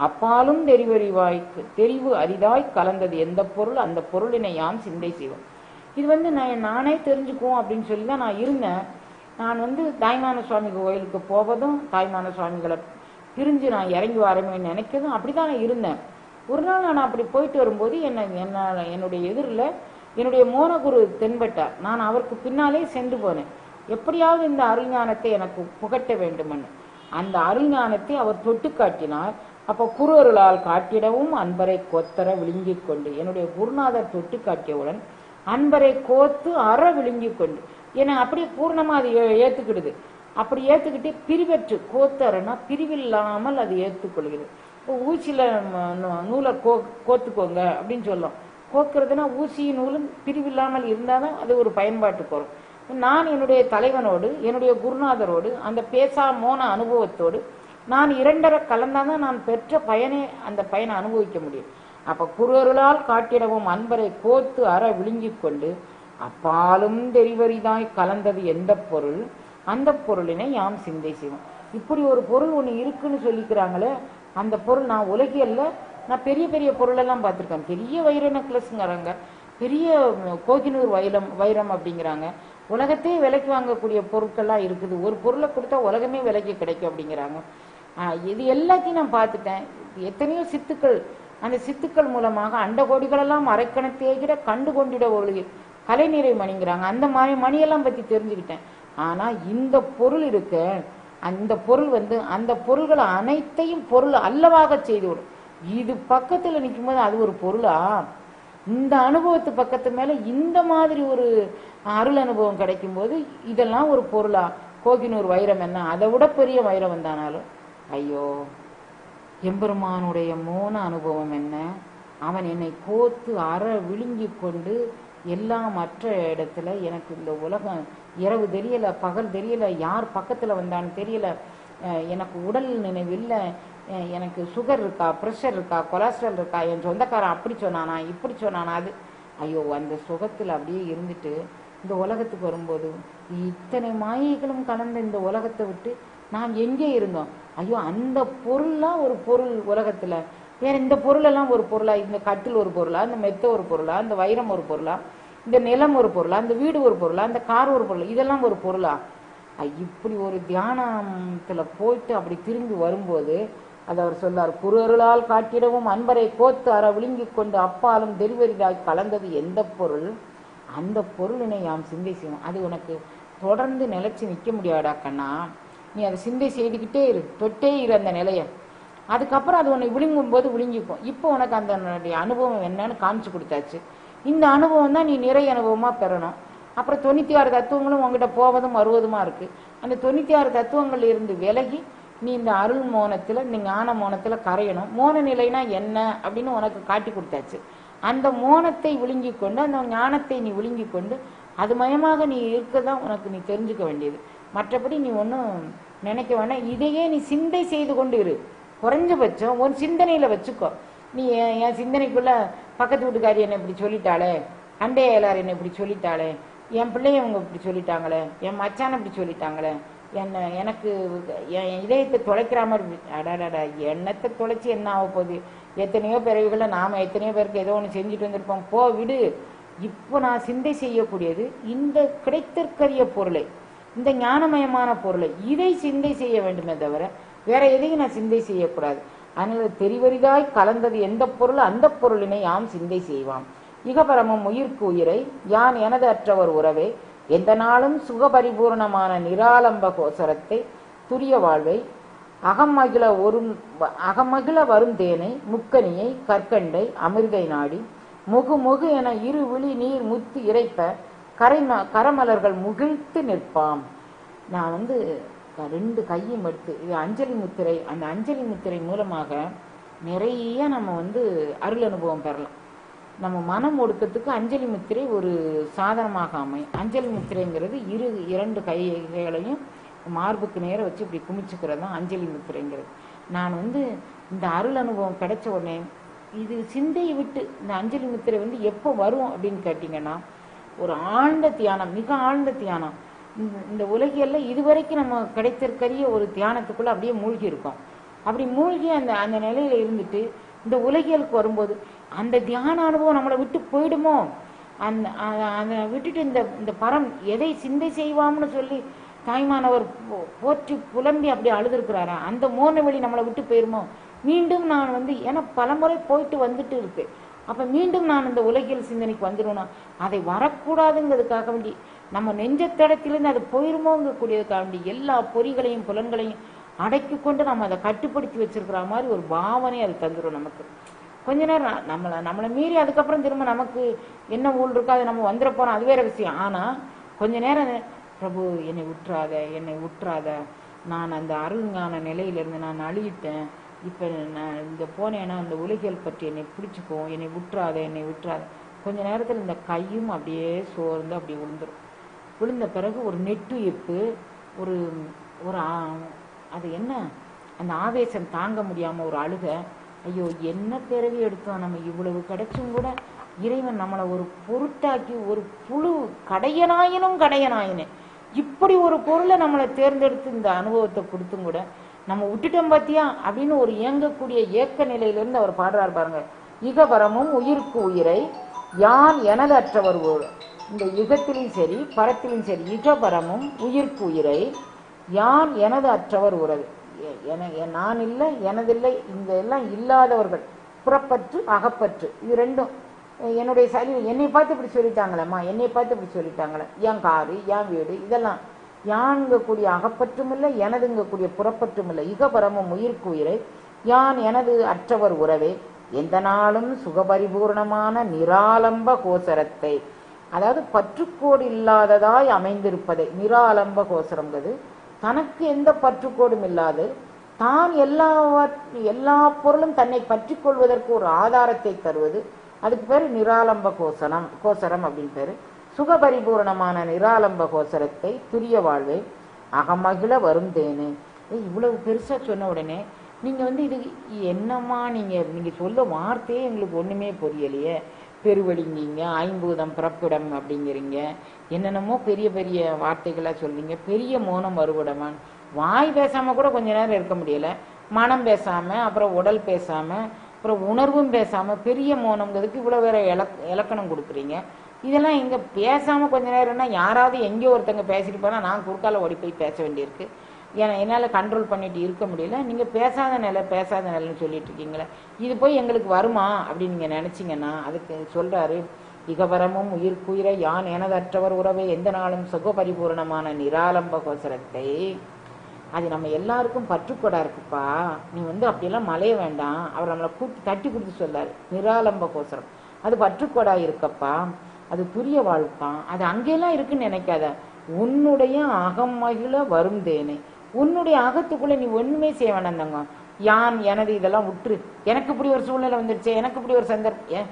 அப்பாலும் தெரிவு அரிதாய் கலந்தது எந்த பொருள் அந்த பொருளினை யாம் சிந்தை செய்வோம். இது வந்து நானே தெரிஞ்சுக்குவோம் அப்படின்னு சொல்லி தான் நான் இருந்தேன். நான் வந்து தாய்மான சுவாமி கோயிலுக்கு போவதும் தாய்மான சுவாமிகளை பிரிஞ்சு நான் இறங்கி வரமேன்னு நினைக்கிறதும் அப்படிதான் நான் இருந்தேன். ஒரு நாள் நான் அப்படி போயிட்டு வரும்போது என்னுடைய எதிரில் என்னுடைய மோனகுரு தென்பட்டார். நான் அவருக்கு பின்னாலே சென்று போனேன். எப்படியாவது இந்த அருஞானத்தை எனக்கு புகட்ட வேண்டுமென்னு. அந்த அருஞானத்தை அவர் தொட்டு காட்டினார். அப்போ குரு அருளால் காட்டிடவும் அன்பரை கோத்தர விழுங்கிக் கொண்டு, என்னுடைய குருநாதர் தொட்டு காட்டியவுடன் அன்பரை கோத்து அற விழுங்கிக் கொண்டு என்னை அப்படியே பூர்ணமா அது ஏத்துக்கிடுது. அப்படி ஏத்துக்கிட்டு பிரிவற்று, கோத்தரன்னா பிரிவில்லாமல் அது ஏற்றுக்கொள்கிறது. இப்போ ஊசியில நூலை கோத்துக்கோங்க அப்படின்னு சொல்லும். கோக்குறதுனா ஊசியும் நூலும் பிரிவில்லாமல் இருந்தாதான் அது ஒரு பயன்பாட்டுக்கு வரும். நான் என்னுடைய தலைவனோடு என்னுடைய குருநாதரோடு அந்த பேசா மோன அனுபவத்தோடு நான் இரண்டரை கலந்தாதான் நான் பெற்ற பயனை அந்த பயனை அனுபவிக்க முடியும். அப்ப குருவருளால் காட்டிடவும் அன்பரை கோத்து அற விழுங்கிக் கொண்டு அப்பாலும் தெரிவரிதாய் கலந்தது எந்த பொருள் அந்த பொருளினை யாம் சிந்தை செய்வோம். இப்படி ஒரு பொருள் ஒன்று இருக்குன்னு சொல்லிக்கிறாங்களே, அந்த பொருள் நான் உலகியல்ல நான் பெரிய பெரிய பொருளெல்லாம் பார்த்துருக்கேன். பெரிய வைர நெக்லஸ்ங்கிறாங்க, பெரிய கோகினூர் வைரம் அப்படிங்கிறாங்க. உலகத்தையே விலைக்கு வாங்கக்கூடிய பொருட்கள்லாம் இருக்குது. ஒரு பொருளை கொடுத்தா உலகமே விலைக்கு கிடைக்கும் அப்படிங்கிறாங்க. இது எல்லாத்தையும் நான் பார்த்துட்டேன். எத்தனையோ சித்துக்கள், அந்த சித்துக்கள் மூலமாக அண்ட கோடிகளெல்லாம் அரைக்கணத்தேகிற கண்டு கொண்டிட ஒழுகி கலை நிறை மணிங்கிறாங்க. அந்த மணியெல்லாம் பற்றி தெரிஞ்சுக்கிட்டேன். ஆனா இந்த பொருள் இருக்கு, அந்த பொருள் வந்து அந்த பொருள்களை அனைத்தையும் பொருள் அல்லவாக செய்துவிடும். இது பக்கத்துல நிற்கும் போது அது ஒரு பொருளா? இந்த அனுபவத்து பக்கத்து மேல இந்த மாதிரி ஒரு அருள் அனுபவம் கிடைக்கும் போது இதெல்லாம் ஒரு பொருளா? கோகினூர் வைரம் என்ன, அதை விட பெரிய வைரம் வந்தானாலும் ஐயோ, எம்பெருமானுடைய மோன அனுபவம் என்ன, அவன் என்னை கோத்து அற விழுங்கி கொண்டு எல்லாம் மற்ற இடத்துல எனக்கு இந்த உலகம் இரவு தெரியல, பகல் தெரியல, யார் பக்கத்துல வந்தான்னு தெரியல, எனக்கு உடல் நினைவில்லை, எனக்கு சுகர் இருக்கா, ப்ரெஷர் இருக்கா, கொலஸ்ட்ரால் இருக்கா, என் சொந்தக்காரன் அப்படி சொன்னானா இப்படி சொன்னானா, அது ஐயோ அந்த சுகத்தில் அப்படியே இருந்துட்டு இந்த உலகத்துக்கு வரும்போது இத்தனை மாயைகளும் கலந்த இந்த உலகத்தை விட்டு நாம் எங்கே இருந்தோம்? ஐயோ அந்த பொருள்லாம் ஒரு பொருள் உலகத்துல, வேற இந்த பொருளெல்லாம் ஒரு பொருளா? இந்த கட்டில் ஒரு பொருளா, இந்த மெத்த ஒரு பொருளா, இந்த வைரம் ஒரு பொருளா, இந்த நிலம் ஒரு பொருளா, இந்த வீடு ஒரு பொருளா, இந்த கார் ஒரு பொருளா, இதெல்லாம் ஒரு பொருளா? இப்படி ஒரு தியானத்துல போயிட்டு அப்படி திரும்பி வரும்போது அது அவர் சொல்லார், குருவருளால் காட்டிடவும் அன்பரை கோத்து அற விழுங்கி கொண்டு அப்பாலும் தெரிவரிதாய் கலந்தது எந்த பொருள் அந்த பொருளினை யாம் சிந்தை செய்வோம். அது உனக்கு தொடர்ந்து நிலைச்சு நிற்க முடியாடா கண்ணா, நீ அதை சிந்தை செய்துக்கிட்டே இரு, தொட்டே இரு அந்த நிலைய. அதுக்கப்புறம் அது உன்னை விழுங்கும் போது விழுங்கிப்போம். இப்போ உனக்கு அந்த அனுபவம் என்னன்னு காமிச்சு கொடுத்தாச்சு. இந்த அனுபவம் தான் நீ நிறைய அனுபவமா பெறணும். அப்புறம் 96 தத்துவங்களும் உங்ககிட்ட போவதும் வருவதுமா இருக்கு. அந்த 96 தத்துவங்கள் இருந்து விலகி நீ இந்த அருள் மோனத்துல, இந்த ஞான மோனத்துல கரையணும். மோன நிலைனா என்ன அப்படின்னு உனக்கு காட்டி கொடுத்தாச்சு. அந்த மோனத்தை விழுங்கி கொண்டு, அந்த ஞானத்தை நீ விழுங்கி கொண்டு அது மயமாக நீ இருக்கதான் உனக்கு நீ தெரிஞ்சுக்க வேண்டியது. மற்றபடி நீ ஒன்றும் நினைக்க வேண்டாம். இதையே நீ சிந்தை செய்து கொண்டு இரு. குறைஞ்சபட்சம் ஒரு சிந்தனையில வச்சுக்கோ. நீ என் சிந்தனைக்குள்ள பக்கத்து வீட்டுக்காரி என்ன இப்படி சொல்லிட்டாளே, அண்டைய எல்லாரும் என்ன இப்படி சொல்லிட்டாளே, என் பிள்ளைய அவங்க இப்படி சொல்லிட்டாங்களே, என் மச்சான இப்படி சொல்லிட்டாங்களே, எனக்கு என் இதயத்தை தொலைக்கிற மாதிரி, அடாடா எண்ணத்தை தொலைச்சி என்ன ஆக போகுது? எத்தனையோ பிறவிகளை நாம எத்தனையோ பேருக்கு ஏதோ ஒன்று செஞ்சுட்டு வந்திருப்போம், போ விடு. இப்போ நான் சிந்தை செய்யக்கூடியது இந்த கிடைத்திற்கரிய பொருளை, இந்த ஞானமயமான பொருளை, இதை சிந்தை செய்ய வேண்டுமே தவிர வேற எதையும் நான் சிந்தை செய்யக்கூடாது. அதனால தெரிவரிதாய் கலந்தது எந்த பொருள் அந்த பொருளினை யாம் சிந்தை செய்வாம். இகபரமும் உயிர்க்கு உயிரை யான் எனது அற்றவர் உறவே எந்த நாளும் சுகபரிபூர்ணமான நிராலம்ப கோசரத்தை துரிய வாழ்வை அகமகிழ வரும் தேனை முக்கனியை கற்கண்டை அமிர்தை நாடி முகு என இரு விழி நீர் முத்து இறைப்ப கரமலர்கள் முகிழ்த்து நிற்பாம். நான் 2 கையும் எடுத்து இது அஞ்சலி முத்திரை, அந்த அஞ்சலி முத்திரை மூலமாக நிறைய நம்ம வந்து அருள் அனுபவம் பெறலாம். நம்ம மனம் ஒடுக்கத்துக்கு அஞ்சலி முத்திரை ஒரு சாதனமாக அமையும். அஞ்சலி முத்திரைங்கிறது இரண்டு கைகளையும் மார்புக்கு நேரம் வச்சு இப்படி குமிச்சுக்கிறது தான் அஞ்சலி முத்திரைங்கிறது. நான் வந்து இந்த அருள் அனுபவம் கிடைச்ச உடனே இது சிந்தையை விட்டு இந்த அஞ்சலி முத்திரை வந்து எப்போ வரும் அப்படின்னு கேட்டிங்கன்னா, ஒரு ஆழ்ந்த தியானம், மிக ஆழ்ந்த தியானம். இந்த உலகியெல்லாம் இதுவரைக்கும் நம்ம கிடைத்திருக்கிற ஒரு தியானத்துக்குள்ளே அப்படியே மூழ்கி இருக்கோம். அப்படி மூழ்கி அந்த அந்த நிலையில் இருந்துட்டு இந்த உலகியலுக்கு வரும்போது அந்த தியான அனுபவம் நம்மளை விட்டு போயிடுமோ, அந்த அதை விட்டுட்டு இந்த பரம் எதை சிந்தை செய்வாம்னு சொல்லி தாய்மானவர் போற்றி புலம்பி அப்படி அழுதுருக்கிறாரா, அந்த மோன வழி நம்மளை விட்டு போயிருமோ, மீண்டும் நான் வந்து ஏன்னா பலமுறை போயிட்டு வந்துட்டு இருக்கு, அப்போ மீண்டும் நான் இந்த உலகியல் சிந்தனைக்கு வந்துடுவேன், அதை வரக்கூடாதுங்கிறதுக்காக வேண்டி நம்ம நெஞ்சத்தடத்திலிருந்து அது போயிருமோங்கக்கூடியதுக்காக வேண்டி எல்லா பொறிகளையும் புலன்களையும் அடக்கி கொண்டு நம்ம அதை கட்டுப்படுத்தி வச்சிருக்கிற மாதிரி ஒரு பாவனை அது தந்துடும் நமக்கு. கொஞ்ச நேரம் நம்மளை மீறி அதுக்கப்புறம் திரும்ப நமக்கு என்ன ஊழல் இருக்கோ அதை நம்ம வந்துட போகிறோம், அது வேற விஷயம். ஆனால் கொஞ்ச நேரம் பிரபு என்னை விட்டுறாத, நான் அந்த அருள்ஞான நிலையிலிருந்து நான் அழியிட்டேன், இப்போ நான் இந்த போனேன்னா அந்த உலகியல் பற்றி என்னை பிடிச்சிக்கும், என்னை விட்டுறாத. கொஞ்ச நேரத்தில் இந்த கையும் அப்படியே சோர்ந்து அப்படி விழுந்த பிறகு ஒரு நெட்டுயிர்ப்பு, ஒரு ஒரு அது என்ன அந்த ஆவேசம் தாங்க முடியாமல் ஒரு அழுக, ஐயோ என்ன பிறவி எடுத்தோம் நம்ம, இவ்வளவு கிடைச்சும் கூட இறைவன் நம்மளை ஒரு பொருட்டாக்கி ஒரு புழு கடையனாயினே இப்படி ஒரு பொருளை நம்மளை தேர்ந்தெடுத்து இந்த அனுபவத்தை கொடுத்தும் கூட நம்ம விட்டுட்டோம் பார்த்தியா அப்படின்னு ஒரு இயங்கக்கூடிய ஏக்க நிலையிலிருந்து அவர் பாடுறார் பாருங்க. இகபரமும் உயிருக்கு உயிரை யான் எனது அற்றவர். இந்த யுகத்திலும் சரி பரத்திலும் சரி இகபரமும் உயிருக்கு உயிரை யான் எனது அற்றவர் உறவு. நான் இல்லை எனதில்லை, இந்த எல்லாம் இல்லாதவர்கள், புறப்பற்று அகப்பற்று, இது ரெண்டும் என்னுடைய சரீரம். என்னை பார்த்து இப்படி சொல்லிட்டாங்களேம்மா, என்னை பார்த்து இப்படி சொல்லிட்டாங்களே, என் காரு என் வீடு இதெல்லாம் யான்கக்கூடிய அகப்பற்றும் இல்லை, எனதுங்கக்கூடிய புறப்பற்றும் இல்லை. இகபரமும் உயிருக்கு உயிரை யான் எனது அற்றவர் உறவே எந்த நாளும் சுகபரிபூர்ணமான நிராலம்ப கோசரத்தை, அதாவது பற்றுக்கோடு இல்லாததாய் அமைந்திருப்பதை. நிராலம்ப கோசரங்கிறது தனக்கு எந்த பற்றுக்கோடும் இல்லாது தான் எல்லா பொருளும் தன்னை பற்றி கொள்வதற்கு ஒரு ஆதாரத்தை தருவது, அதுக்கு பேர் நிராலம்ப கோசரம் அப்படின்னு பேரு. சுகபரிபூர்ணமான நிராலம்ப கோசரத்தை துரிய வாழ்வை அகமகிழ வரும் தேனு. இவ்வளவு பெருசா சொன்ன உடனே நீங்க வந்து இது என்னம்மா நீங்க சொல்ல வார்த்தையே எங்களுக்கு ஒண்ணுமே புரியலையே, பெருவழிங்க, ஐம்பூதம் பிறப்பிடம் அப்படிங்கிறீங்க, என்னென்னமோ பெரிய பெரிய வார்த்தைகளா சொல்றீங்க, பெரிய மோனம் வருவிடமான். வாய் பேசாம கூட கொஞ்ச நேரம் இருக்க முடியல, மனம் பேசாம, அப்புறம் உடல் பேசாம, அப்புறம் உணர்வும் பேசாம பெரிய மோனம்ங்கிறதுக்கு இவ்வளவு வேற இலக்கணம் கொடுக்குறீங்க. இதெல்லாம் இங்க பேசாம கொஞ்ச நேரம்னா யாராவது எங்கேயோ ஒருத்தங்க பேசிட்டு போனா நான் குறுக்கால ஓடி போய் பேச வேண்டியிருக்கு. ஏன்னா என்னால் கண்ட்ரோல் பண்ணிட்டு இருக்க முடியல. நீங்கள் பேசாத நிலைன்னு சொல்லிட்டு இருக்கீங்களே, இது போய் எங்களுக்கு வருமா அப்படின்னு நீங்கள் நினச்சிங்கன்னா அதுக்கு சொல்கிறாரு. இகபரமும் உயிர்க்குயிரை யான் எனதற்றவர் உறவை எந்த நாளும் சுகபரிபூர்ணமான நிராலம்ப கோசரத்தை. அது நம்ம எல்லாருக்கும் பற்றுக்கோடா இருக்குப்பா, நீ வந்து அப்படியெல்லாம் மலைய வேண்டாம். அவர் நம்மளை தட்டி கொடுத்து சொல்லாரு. நிராலம்ப கோசரம் அது பற்றுக்கோடா இருக்கப்பா, அது துரிய வாழ்ப்பான், அது அங்கெல்லாம் இருக்குன்னு நினைக்காத. உன்னுடைய அகம் மகிழ வரும் தேனை, உன்னுடைய அகத்துக்குள்ள நீ ஒண்ணுமே செய்ய வேண்டாம் தங்க. யான் எனது இதெல்லாம் விட்டுரு. எனக்கு இப்படி ஒரு சூழ்நிலை வந்துருச்சு, எனக்கு இப்படி ஒரு சந்தர்ப்பம்,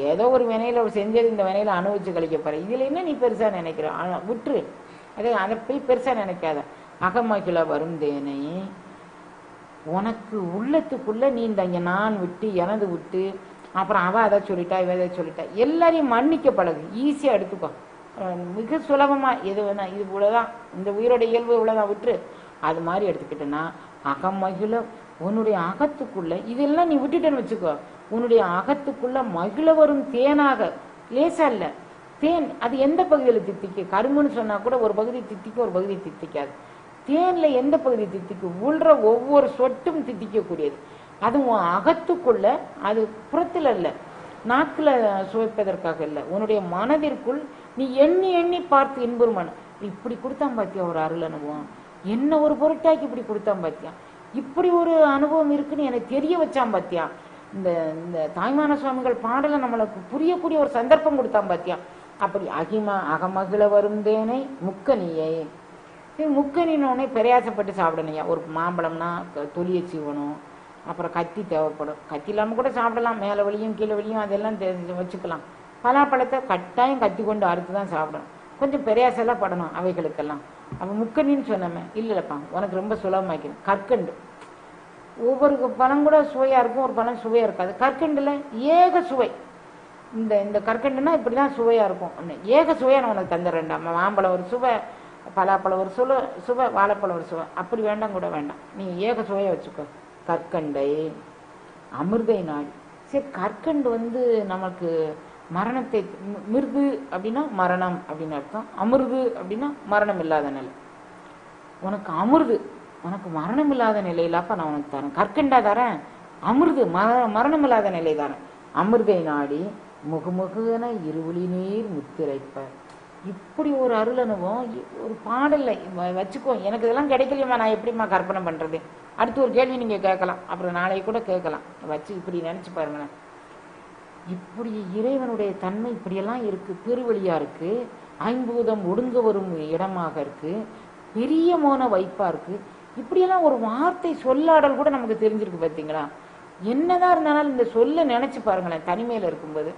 ஏதோ ஒரு வினையில ஒரு செஞ்சது இந்த வினையில அனுபவிச்சு கழிக்க போற, இதுல என்ன நீ பெருசா நினைக்கிற, விட்டுரு. அதை போய் பெருசா நினைக்காத. அகமகிழ வரும் தேனை, உனக்கு உள்ளத்துக்குள்ள நீ இந்த நான் விட்டு எனது விட்டு, அப்புறம் அவ அதை சொல்லிட்டா இவ அதை சொல்லிட்டா, எல்லாரையும் மன்னிக்க பழகு. ஈஸியா எடுத்துக்கோ, மிக சுலபமா. எது வேணா இது இவ்வளவுதான், இந்த உயிரோட இயல்பு இவ்வளவுதான், விட்டுரு. அது மாதிரி எடுத்துக்கிட்டேன்னா அகமகிழ உன்னுடைய அகத்துக்குள்ள இதெல்லாம் நீ விட்டுட்டேன்னு வச்சுக்கோ, உன்னுடைய அகத்துக்குள்ள மகிழ வரும் தேனாக. லேசா இல்ல தேன், அது எந்த பகுதியில் தித்திக்கு? கரும்புன்னு சொன்னா கூட ஒரு பகுதி தித்திக்கும், ஒரு பகுதி தித்திக்காது. தேன்ல எந்த பகுதி தித்திக்கு? உள்ற ஒவ்வொரு சொட்டும் தித்திக்க கூடியது. அது உன் அகத்துக்குள்ள, அது புறத்துல இல்ல, நாக்குல சுவைப்பதற்காக இல்லை, உன்னுடைய மனதிற்குள் நீ எண்ணி எண்ணி பார்த்து இன்புறுமான. இப்படி கொடுத்தான் பாத்தியா ஒரு அருள் அனுபவம், என்ன ஒரு பொருட்டாக்கி இப்படி கொடுத்தான் பாத்தியா, இப்படி ஒரு அனுபவம் இருக்குன்னு எனக்கு தெரிய வச்சான் பாத்தியா. இந்த தாய்மான சுவாமிகள் பாடலை நம்மளுக்கு புரியக்கூடிய ஒரு சந்தர்ப்பம் கொடுத்தான் பாத்தியா. அப்படி அகமகிழ வருந்தேனை முக்கனியை, முக்கனினோடனே பிரயாசப்பட்டு சாப்பிடணையா. ஒரு மாம்பழம்னா தொலியை சீவணும், அப்புறம் கத்தி தேவைப்படும். கத்தி இல்லாமல் கூட சாப்பிடலாம், மேலே வலியும் கீழே வலியும் அதெல்லாம் வச்சுக்கலாம். பலாப்பழத்தை கட்டாயம் கத்தி கொண்டு அறுத்து தான் சாப்பிடணும். கொஞ்சம் பெரியாசெல்லாம் படணும் அவைகளுக்கெல்லாம். அப்போ முக்கண்ணின்னு சொன்னமே, இல்லைப்பா உனக்கு ரொம்ப சுலபமாக்கணும். கற்கண்டு ஒவ்வொரு பழம் கூட சுவையாக இருக்கும், ஒரு பழம் சுவையாக இருக்காது. கற்கண்டில் ஏக சுவை. இந்த கற்கண்டுனா இப்படி தான் சுவையாக இருக்கும். ஏக சுவையாக நான் உனக்கு தந்துடுறேன்டா. மாம்பழம் ஒரு சுவை, பலாப்பழம் ஒரு சுவை, வாழைப்பழம் ஒரு சுவை. அப்படி வேண்டாம் கூட வேண்டாம், நீ ஏக சுவையை வச்சுக்கோ. கற்கண்டை அமிர்தை நாடி. சரி, கற்கண்டு நமக்கு மரணத்தை, மிருது அப்படின்னா மரணம் அப்படின்னு அர்த்தம், அமிர்து அப்படின்னா மரணம் இல்லாத நிலை. உனக்கு அமிர்து, உனக்கு மரணம் இல்லாத நிலையிலாப்பா நான் உனக்கு தரேன். கற்கண்டா தரேன், அமிர்து மரணம் இல்லாத நிலை தரேன். அமிர்தை நாடி முகுமுகுன இருவிழி நீர் முத்திரைப்ப. இப்படி ஒரு அருள் அனுபவம் ஒரு பாடல்ல வச்சுக்கோ. எனக்கு இதெல்லாம் கிடைக்கலையம்மா, நான் எப்படிம்மா கற்பனை பண்றது? அடுத்து ஒரு கேள்வி நீங்க கேட்கலாம், அப்புறம் நாளைக்கு கூட கேட்கலாம். வச்சு இப்படி நினைச்சு பாருங்களேன். இப்படி இறைவனுடைய தன்மை இப்படியெல்லாம் இருக்கு. பெருவழியா இருக்கு, ஐம்பூதம் ஒடுங்க வரும் இடமாக இருக்கு, பெரிய மோன வைப்பா இருக்கு. இப்படியெல்லாம் ஒரு வார்த்தை சொல்லாடல் கூட நமக்கு தெரிஞ்சிருக்கு. பார்த்தீங்களா? என்னதான் இருந்தாலும் இந்த சொல்ல நினைச்சு பாருங்களேன். தனிமையில இருக்கும்போது,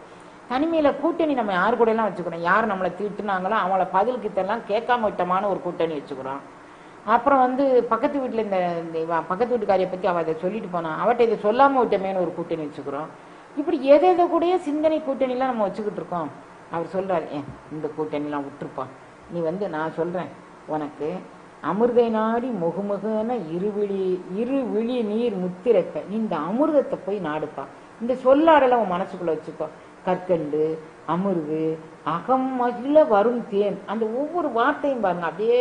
தனிமையில கூட்டணி நம்ம யாரு கூட எல்லாம் வச்சுக்கிறோம். யார் நம்மளை திட்டுனாங்களோ அவங்கள பதில் கிட்டெல்லாம் கேட்காம விட்டமான ஒரு கூட்டணி வச்சுக்கிறோம். அப்புறம் பக்கத்து வீட்டுல இந்த பக்கத்து வீட்டுக்காரியை பத்தி அவ அதை சொல்லிட்டு போனா, அவட்ட இதை சொல்லாம விட்டமேனு ஒரு கூட்டணி வச்சுக்கிறோம். இப்படி எதை கூட சிந்தனை கூட்டணிலாம் நம்ம வச்சுக்கிட்டு இருக்கோம். அவர் சொல்றாரு, இந்த கூட்டணிலாம் விட்டுருப்பான், நீ நான் சொல்றேன் உனக்கு அமிர்தை நாடி முகுமுகன இருவிழி நீர் முத்திரைப்ப. நீ இந்த அமிர்தத்தை போய் நாடுப்பா. இந்த சொல்லாடல உன் மனசுக்குள்ள வச்சுக்கோ. கற்கண்டு, அமிர்து, அகம் மகிழ வரும் தேன். அந்த ஒவ்வொரு வார்த்தையும் பாருங்க, அப்படியே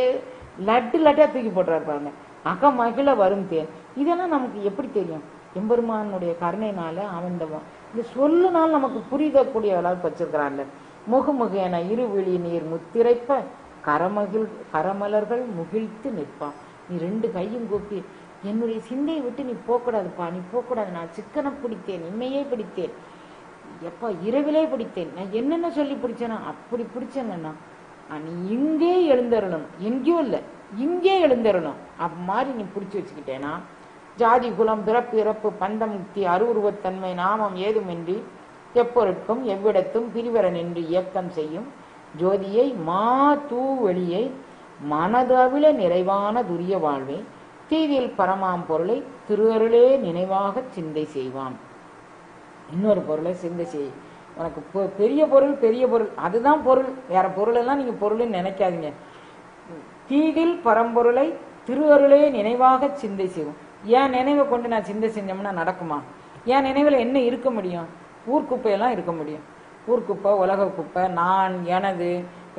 லட்டா தூக்கி போட்டுறாரு பாருங்க. அகம் மகிழ வரும் தேன். இதெல்லாம் நமக்கு எப்படி தெரியும்? எம்பெருமானுடைய கருணைனால அவன் இந்த சொல்லுனால நமக்கு புரிதக்கூடிய அளவுக்கு வச்சிருக்கிறான்ல. முகுமுக என இருவிழி நீர் முத்திரைப்ப கரமலர்கள் முகிழ்த்து நிற்பான். நீ ரெண்டு கையும் கூப்பி, என்னுடைய சிந்தையை விட்டு நீ போகக்கூடாதுப்பா, நீ போகக்கூடாது. நான் சிக்கனை பிடித்தேன், இம்மையே பிடித்தேன், எப்பா இரவிலே பிடித்தேன். நான் என்னென்ன சொல்லி பிடிச்சேனா அப்படி பிடிச்சேன்னா நீ இங்கே எழுந்தரணும், எங்கேயோ இல்லை இங்கே எழுந்தரணும். மாதிரி நீ பிடிச்சி வச்சுக்கிட்டேனா ஜாதி குலம் பிறப்பு இறப்பு பந்தம் முக்தி அருவுருவத்தன்மை நாமம் ஏதுமின்றி எப்பொருட்கும் எவ்விடத்தும் பிரிவர நின்று இயக்கம் செய்யும் ஜோதியை மா தூ வெளியை மனதவிழ நிறைவான துரிய வாழ்வை தீதியில் பரமாம் பொருளை திருவருளே நினைவாக சிந்தை செய்வான். இன்னொரு பொருளை சிந்தை செய். உனக்கு பெரிய பொருள், பெரிய பொருள் அதுதான் பொருள், வேற பொருள் எல்லாம் நீங்க பொருள்னு நினைக்காதீங்க. தீதில் பரம்பொருளை திருவருளே நினைவாக சிந்தை செய்வோம். என் நினைவை கொண்டு நான் சிந்தை செஞ்சோம்னா நடக்குமா? என் நினைவில் என்ன இருக்க முடியும்? ஊர்க்குப்பையெல்லாம் இருக்க முடியும். ஊர்க்குப்பை, உலக குப்பை, நான், எனது,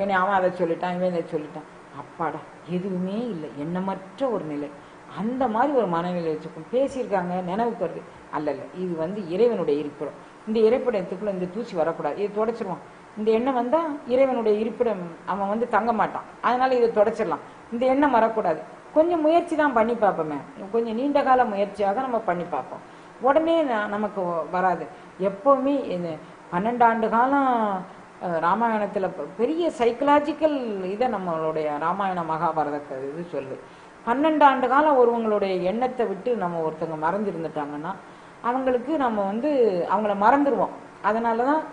என்னை அவன் அதை சொல்லிட்டான், இவன் இதை சொல்லிட்டான். அப்பாடா எதுவுமே இல்லை, எண்ணமற்ற ஒரு நிலை. அந்த மாதிரி ஒரு மனநிலை வச்சுக்கும். பேசியிருக்காங்க, நினைவுக்கு வருது. இது இறைவனுடைய இருப்பிடம். இந்த இருப்பிடத்துக்குள்ள இந்த தூசி வரக்கூடாது, இது தொடச்சிருவான். இந்த எண்ணம் வந்தா இறைவனுடைய இருப்பிடம் அவன் தங்க மாட்டான். அதனால இதை தொடச்சிடலாம். இந்த எண்ணம் வரக்கூடாது. கொஞ்சம் முயற்சி தான் பண்ணி பார்ப்போமே, கொஞ்சம் நீண்ட கால முயற்சியாக நம்ம பண்ணி பார்ப்போம். உடனே நமக்கு வராது. எப்பவுமே 12 ஆண்டு காலம் ராமாயணத்துல பெரிய சைக்கலாஜிக்கல் இதை நம்மளுடைய ராமாயண மகாபாரதத்தை இது சொல்லு. 12 ஆண்டு காலம் ஒருவங்களுடைய எண்ணத்தை விட்டு நம்ம ஒருத்தவங்க மறந்துருந்துட்டாங்கன்னா அவங்களுக்கு நம்ம அவங்கள மறந்துடுவோம். அதனாலதான்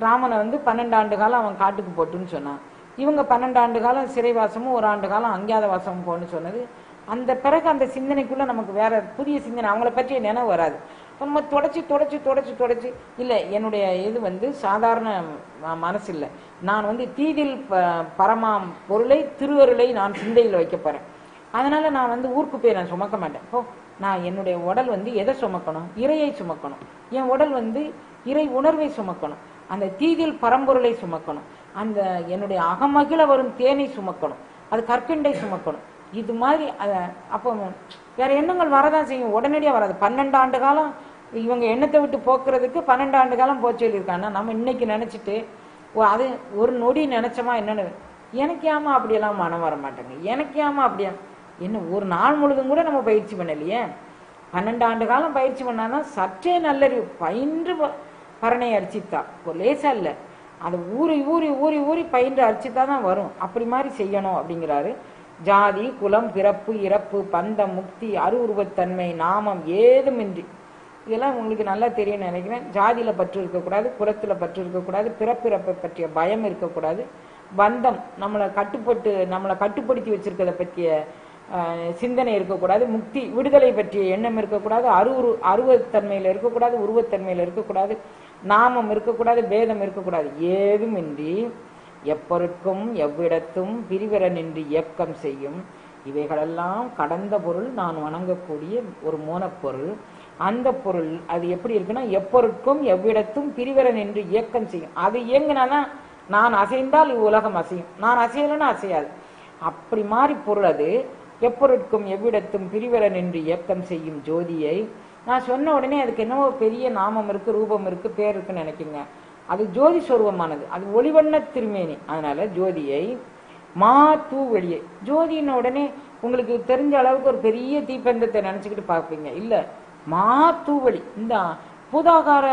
ராமனை 12 ஆண்டு காலம் அவன் காட்டுக்கு போட்டுன்னு சொன்னான். இவங்க 12 ஆண்டு காலம் சிறைவாசமும் 1 ஆண்டு காலம் அஞ்ஞாத வாசமும் போன்னு சொன்னது. அந்த பிறகு அந்த சிந்தனைக்குள்ள நமக்கு வேற புதிய சிந்தனை, அவங்கள பற்றிய நினைவு வராது. நம்ம தொடச்சி இல்லை, என்னுடைய இது சாதாரண மனசு இல்லை, நான் தீதில் பரமாம் பொருளை திருவருளை நான் சிந்தையில் வைக்க போறேன். அதனால நான் ஊருக்கு போய் நான் சுமக்க மாட்டேன். இப்போ நான் என்னுடைய உடல் எதை சுமக்கணும்? இறையை சுமக்கணும். என் உடல் இறை உணர்வை சுமக்கணும். அந்த தீதில் பரம்பொருளை சுமக்கணும். அந்த என்னுடைய அகமகிழ வரும் தேனை சுமக்கணும். அது கற்கண்டை சுமக்கணும். இது மாதிரி அப்போ வேற எண்ணங்கள் வரதான் செய்யும், உடனடியாக வராது. 12 ஆண்டு காலம் இவங்க எண்ணத்தை விட்டு போக்குறதுக்கு 12 ஆண்டு காலம் போச்சு சொல்லியிருக்காங்கன்னா நம்ம இன்னைக்கு நினைச்சிட்டு அது ஒரு நொடி நினைச்சோமா என்னன்னு, எனக்கு ஏமா அப்படியெல்லாம் மனம் வர மாட்டேங்க, எனக்கு ஏமா அப்படியா என்ன ஒரு நாள் முழுதும் கூட நம்ம பயிற்சி பண்ணலையே. 12 ஆண்டு காலம் பயிற்சி பண்ணாதான் சற்றே நல்லறிவு பயின்று பரணை அரிச்சித்தா லேசா இல்லை, அதை ஊறி ஊறி ஊறி ஊறி பயின்று அரிச்சித்தா தான் வரும். அப்படி மாதிரி செய்யணும் அப்படிங்கிறாரு. ஜாதி குலம் பிறப்பு இறப்பு பந்தம் முக்தி அருவுருவத்தன்மை நாமம் ஏதுமின்றி இதெல்லாம் உங்களுக்கு நல்லா தெரியும்னு நினைக்கிறேன். ஜாதியில் பற்று இருக்கக்கூடாது, குலத்தில் பற்று இருக்கக்கூடாது, பிறப்பிறப்பை பற்றிய பயம் இருக்கக்கூடாது, பந்தம் நம்மளை கட்டுப்படுத்தி வச்சிருக்கிறத பற்றிய சிந்தனை இருக்கக்கூடாது, முக்தி விடுதலை பற்றிய எண்ணம் இருக்கக்கூடாது, அருவத்தன்மையில் இருக்கக்கூடாது, உருவத்தன்மையில் இருக்கக்கூடாது, நாமம் இருக்கக்கூடாது, பேதம் இருக்கக்கூடாது. ஏதுமின்றி எப்பொருட்கும் எவ்விடத்தும் பிரிவர நின்று இயக்கம் செய்யும் இவைகளெல்லாம் கடந்த பொருள், நான் வணங்கக்கூடிய ஒரு மூலப்பொருள். அந்த பொருள் அது எப்படி இருக்குன்னா, எப்பொருட்கும் எவ்விடத்தும் பிரிவர நின்று இயக்கம் செய்யும். அது இயங்கினாதான் நான் அசைந்தால் இவ்வுலகம் அசையும், நான் அசையலைன்னா அசையாது. அப்படி மாறி பொருள் அது. எப்பொருட்கும் எவ்விடத்தும் பிரிவர நின்று இயக்கம் செய்யும் ஜோதியை நான் சொன்ன உடனே அதுக்கு என்னவோ பெரிய நாமம் இருக்கு, ரூபம் இருக்கு, பேர் இருக்குன்னு நினைக்குங்க. அது ஜோதி சொருவமானது, அது ஒளிவண்ண திருமேனி. அதனால ஜோதியை மா தூ வெளியே, ஜோதின உடனே உங்களுக்கு தெரிஞ்ச அளவுக்கு ஒரு பெரிய தீப்பந்தத்தை நினைச்சுக்கிட்டு பார்ப்பீங்க. இல்ல, மா தூவெளி, இந்த பூதாகார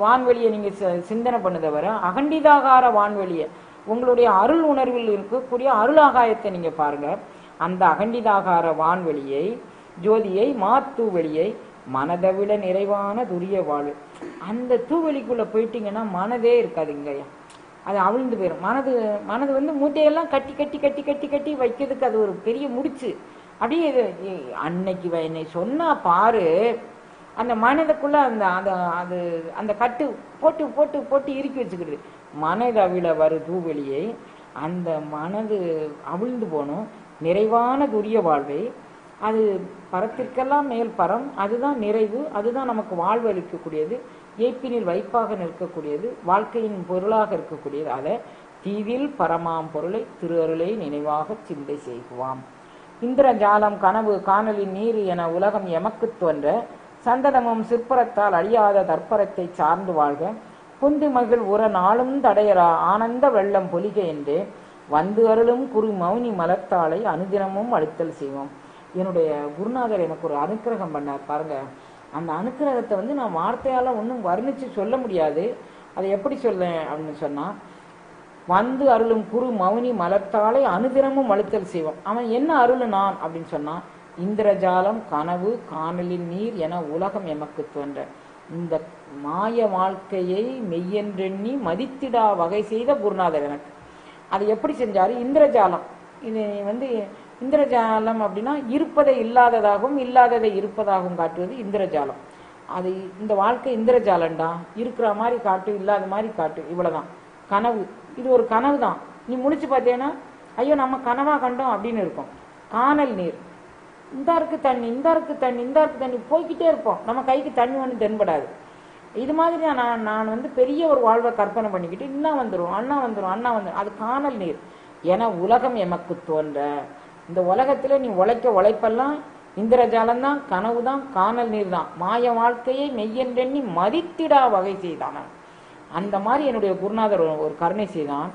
வான்வெளியை நீங்க சிந்தனை பண்ணதை வர அகண்டிதாகார வான்வெளியை, உங்களுடைய அருள் உணர்வில் இருக்கக்கூடிய அருள் ஆகாயத்தை நீங்க பாருங்க. அந்த அகண்டிதாகார வான்வெளியை ஜோதியை மாத்தூவெளியை மனதை விட நிறைவான துரிய வாழ். அந்த தூவெளிக்குள்ள போயிட்டீங்கன்னா மனதே இருக்காதுங்கய்யா, அது அவிழ்ந்து போயிடும். மனது வந்து மூட்டையெல்லாம் கட்டி கட்டி கட்டி கட்டி கட்டி வைக்கிறதுக்கு அது ஒரு பெரிய முடிச்சு. அப்படியே அன்னைக்கு என்னை சொன்னா பாரு, அந்த மனதுக்குள்ள அந்த கட்டு போட்டு போட்டு போட்டு இறுக்கி வச்சுக்கிடுது. மனது அவிழ வரு தூவெளியை, அந்த மனது அவிழ்ந்து போகணும். நிறைவான துரிய வாழ்வை, அது பரத்திற்கெல்லாம் மேல் பரம், அதுதான் நிறைவு, அதுதான் நமக்கு வாழ்வு அளிக்கக்கூடியது, ஏப்பினில் வைப்பாக நிற்கக்கூடியது, வாழ்க்கையின் பொருளாக இருக்கக்கூடியது. அதை தீவில் பரமாம் பொருளை திருஅருளை நினைவாக சிந்தை செய்குவாம். இந்திரஜாலம் கனவு காணலின் நீர் என உலகம் எமக்கு தோன்ற சந்ததமும் சிற்பரத்தால் அழியாத தற்பரத்தை சார்ந்து வாழ்க. குந்து மகிழ் உற நாளும் தடையரா ஆனந்த வெள்ளம் பொலிக என்றே வந்து அருளும் குரு மௌனி மலர்த்தாளை அனுதினமும் அழுத்தல் செய்வோம். என்னுடைய குருநாதர் எனக்கு ஒரு அனுக்கிரகம் பண்ணார் பாருங்க. அந்த அனுக்கிரகத்தை வந்து நான் வார்த்தையால ஒன்றும் வர்ணிச்சு சொல்ல முடியாது. அதை எப்படி சொல்ல அப்படின்னு சொன்னா, வந்து அருளும் குரு மௌனி மலர்த்தாளை அனுதினமும் அழுத்தல் செய்வோம். அவன் என்ன அருள் நான் அப்படின்னு சொன்னா, இந்திரஜாலம் கனவு காணலின் நீர் என உலகம் எமக்கு தோன்ற இந்த மாய வாழ்க்கையை மெய்யென்றெண்ணி மதித்திடா வகை செய்த குருநாதர் எனக்கு. அது எப்படி செஞ்சாரு? இந்திரஜாலம். இது வந்து இந்திரஜாலம் அப்படின்னா இருப்பதை இல்லாததாகவும் இல்லாததை இருப்பதாகவும் காட்டுவது இந்திரஜாலம். அது இந்த வாழ்க்கை இந்திரஜாலண்டா, இருக்கிற மாதிரி காட்டு, இல்லாத மாதிரி காட்டு, இவ்வளவுதான். கனவு, இது ஒரு கனவு தான். நீ முடிச்சு பார்த்தேன்னா ஐயோ நம்ம கனவா கண்டோம் அப்படின்னு இருக்கும். காணல் நீர், இந்த இருக்கு தண்ணி, இந்த இருக்கு தண்ணி, இந்த இருக்கு தண்ணி, போய்கிட்டே இருப்போம். நம்ம கைக்கு தண்ணி ஒன்று தென்படாது. இது மாதிரி நான் வந்து பெரிய ஒரு வாழ்வை கற்பனை பண்ணிக்கிட்டு இன்னா வந்துடும், அண்ணா வந்துடும், அண்ணா வந்துடும். அது காணல் நீர் என உலகம் எமக்கு தோன்ற. இந்த உலகத்துல நீ உழைப்பெல்லாம் இந்திரஜாலம் தான், கனவு தான், காணல் நீர் தான். மாய வாழ்க்கையை மெய்யென்றெண்ணி மதித்திடா வகை செய்தான். அந்த மாதிரி என்னுடைய குருநாதர் ஒரு கருணை செய்தான்.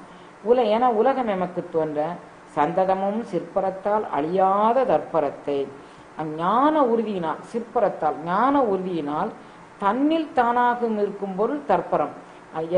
என உலகம் எமக்கு தோன்ற சந்ததமும் சிற்பரத்தால் அழியாத தற்பரத்தை ஞான உறுதியினால், சிற்பரத்தால் ஞான உறுதியினால் தன்னில் தானாக இருக்கும் பொருள் தற்பரம்.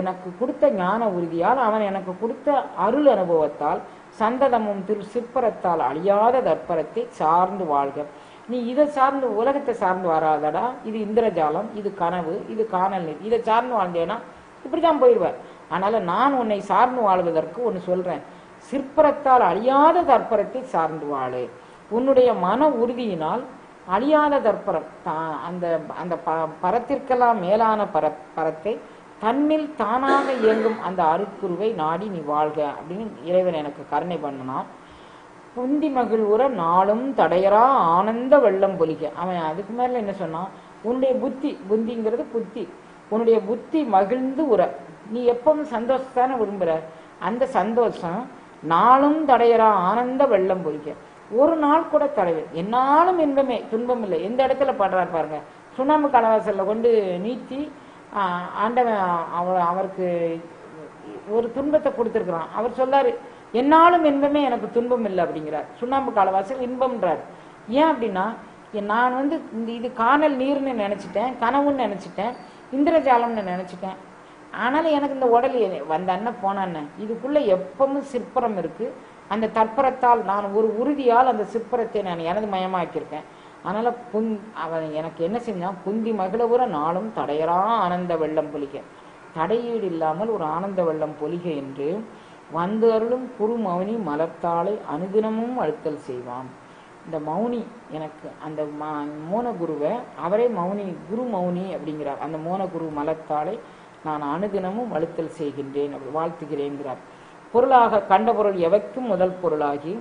எனக்கு கொடுத்த ஞான உறுதியால், அவன் எனக்கு கொடுத்த அருள் அனுபவத்தால் சந்ததமும் சிற்பரத்தால் அழியாத தற்பரத்தை சார்ந்து வாழ்க. நீ இதை சார்ந்து உலகத்தை சார்ந்து வராதடா. இது இந்திரஜாலம், இது கனவு, இது காணல் நீர், இதை சார்ந்து வாழ்ந்தேன்னா இப்படிதான் போயிடுவார். அதனால நான் உன்னை சார்ந்து வாழ்வதற்கு ஒன்று சொல்றேன். சிற்பரத்தால் அழியாத தற்பரத்தை சார்ந்து வாழு. உன்னுடைய மன உறுதியினால் அழியாத தற்பரம், அந்த அந்த பரத்திற்கெல்லாம் மேலான பரத்தை தன்னில் தானாக இயங்கும் அந்த அருட்குருவை நாடி நீ வாழ்க அப்படின்னு இறைவன் எனக்கு கருணை பண்ணினான். புந்தி மகிழ் உற நாளும் தடையரா ஆனந்த வெள்ளம் பொலிக. அவன் அதுக்கு மேல என்ன சொன்னான்? உன்னுடைய புத்திங்கிறது புத்தி, உன்னுடைய புத்தி மகிழ்ந்து உற. நீ எப்பவும் சந்தோஷத்தானே விரும்புற, அந்த சந்தோஷம் நாளும் தடையரா ஆனந்த வெள்ளம் பொலிக்க. ஒரு நாள் கூட தடைவு, என்னாலும் இன்பமே துன்பம் இல்லை. எந்த இடத்துல பாடுறாரு பாருங்க. சுண்ணாம்பு கலவாசல்ல கொண்டு நீட்டி ஆண்டவன் அவருக்கு ஒரு துன்பத்தை கொடுத்துருக்கிறான். அவர் சொல்லாரு, என்னாலும் இன்பமே எனக்கு துன்பம் இல்லை அப்படிங்கிறார். சுண்ணாம்பு காலவாசல் இன்பம்ன்றார். ஏன் அப்படின்னா, நான் வந்து இது காணல் நீர்னு நினைச்சிட்டேன், கனவுன்னு நினைச்சிட்டேன், இந்திரஜாலம்னு நினைச்சிட்டேன். ஆனாலும் எனக்கு இந்த உடல் வந்த அண்ணன் போன அண்ணன் இதுக்குள்ள எப்பவும் சிற்பரம் இருக்கு. அந்த தற்பரத்தால் நான் ஒரு உறுதியால் அந்த சிற்பரத்தை நான் எனது மயமாக்கியிருக்கேன். அதனால அவன் எனக்கு என்ன செஞ்சான், புந்தி மகிழபுற நாளும் தடையரா ஆனந்த வெள்ளம் பொலிக, தடையீடு இல்லாமல் ஒரு ஆனந்த வெள்ளம் பொலிக என்று வந்து அருளும் குரு மௌனி மலர்த்தாளை அனுதினமும் அழுத்தல் செய்வான். இந்த மௌனி எனக்கு அந்த மோன குருவை அவரே மௌனி, குரு மௌனி அப்படிங்கிறார். அந்த மோன குரு மலர்த்தாளை நான் அனுதினமும் அழுத்தல் செய்கின்றேன், அப்படி வாழ்த்துகிறேங்கிறார். பொருளாக கண்ட பொருள் எவைக்கும் முதல் பொருளாகி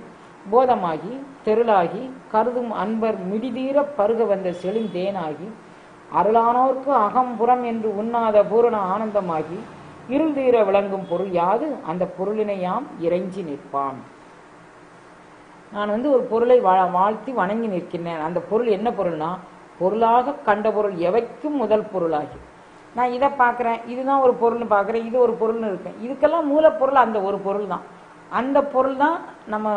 போதமாகி தெருளாகி கருதும் அன்பர் மிடிதீர பருக வந்த செழுந்தேனாகி அருளானோர்க்கு அகம்புறம் என்று உண்ணாத பூரண ஆனந்தமாகி இருள் தீர விளங்கும் பொருள் யாது அந்த பொருளினை யாம் இறைஞ்சி நிற்பான். நான் ஒரு பொருளை வாழ்த்தி வணங்கி நிற்கின்றேன். அந்த பொருள் என்ன பொருள்னா, பொருளாக கண்ட பொருள் எவைக்கும் முதல் பொருளாகி. நான் இதை பார்க்குறேன், இதுதான் ஒரு பொருள்னு பார்க்குறேன், இது ஒரு பொருள்னு இருக்கேன். இதுக்கெல்லாம் மூலப்பொருள் அந்த ஒரு பொருள் தான். அந்த பொருள் தான்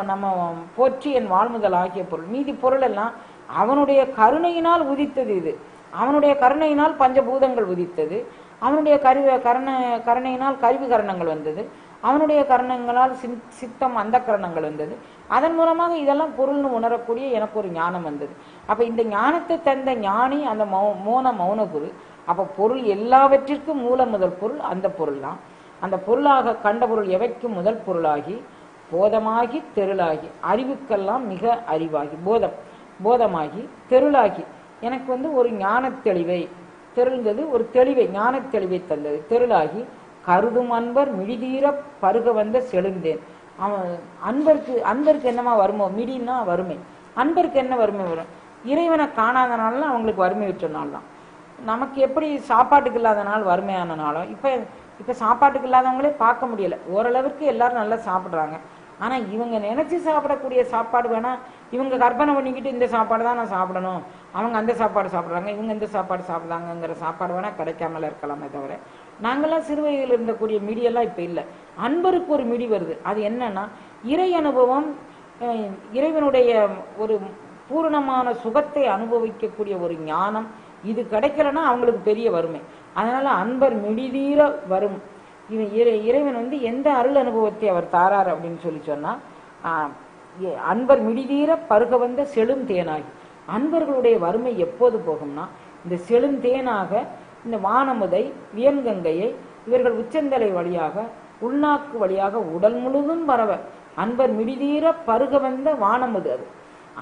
நம்ம போற்றி என் வாழ்முதல் ஆகிய பொருள். மீதி பொருள் எல்லாம் அவனுடைய கருணையினால் உதித்தது. இது அவனுடைய கருணையினால் பஞ்சபூதங்கள் உதித்தது. அவனுடைய கருணையினால் கருவி கரணங்கள் வந்தது. அவனுடைய கரணங்களால் சித்தம் அந்த கரணங்கள் வந்தது. அதன் மூலமாக இதெல்லாம் பொருள்னு உணரக்கூடிய எனக்கு ஒரு ஞானம் வந்தது. அப்ப இந்த ஞானத்தை தந்த ஞானி அந்த மௌன குரு. அப்ப பொருள் எல்லாவற்றிற்கும் மூல முதல் பொருள் அந்த பொருள் தான். அந்த பொருளாக கண்ட பொருள் எவைக்கும் முதல் பொருளாகி போதமாகி தெருளாகி அறிவுக்கெல்லாம் மிக அறிவாகி போதமாகி தெருளாகி எனக்கு ஒரு ஞான தெளிவை, தெருள்ங்கிறது ஒரு தெளிவை, ஞான தெளிவை தந்தது. தெருளாகி கருதும் அன்பர் மிடிதீர பருக வந்த செழுந்தேன். அவன் அன்பருக்கு என்னமா வருமோ, மிடின்னா வறுமை. அன்பருக்கு என்ன வறுமை வரும்? இறைவனை காணாதனால அவங்களுக்கு வறுமை விட்ட நாள் தான். நமக்கு எப்படி சாப்பாட்டுக்கு இல்லாத நாள் வறுமையான நாளும் இப்ப சாப்பாட்டுக்கு இல்லாதவங்களே பார்க்க முடியல. ஓரளவுக்கு எல்லாரும் நல்லா சாப்பிட்றாங்க. ஆனா இவங்க நினைச்சு சாப்பிடக்கூடிய சாப்பாடு வேணா, இவங்க கற்பனை பண்ணிக்கிட்டு இந்த சாப்பாடு தான் நான் சாப்பிடணும், அவங்க அந்த சாப்பாடு சாப்பிட்றாங்க, இவங்க இந்த சாப்பாடு சாப்பிட்றாங்கிற சாப்பாடு வேணா கிடைக்காமல இருக்கலாமே தவிர, நாங்களாம் சிறு வயதில் இருந்தக்கூடிய மிடியெல்லாம் இப்ப இல்லை. அன்பருக்கு ஒரு மிடி வருது. அது என்னன்னா, இறை அனுபவம், இறைவனுடைய ஒரு பூரணமான சுகத்தை அனுபவிக்கக்கூடிய ஒரு ஞானம். இது கிடைக்கலன்னா அவங்களுக்கு பெரிய வறுமை. அதனால அன்பர் மிடிதீர வரும். இறைவன் எந்த அருள் அனுபவத்தை அவர் தாரார் அப்படின்னு சொன்னா, அன்பர் மிடிதீர பருக வந்த செழும் தேனாகி. அன்பர்களுடைய வறுமை எப்போது போகும்னா, இந்த செழும் தேனாக இந்த வானமுதை வியன்கங்கையை இவர்கள் உச்சந்தலை வழியாக உள்நாக்கு வழியாக உடல் முழுதும் பரவ அன்பர் மிடிதீர பருக வந்த வானமுது. அது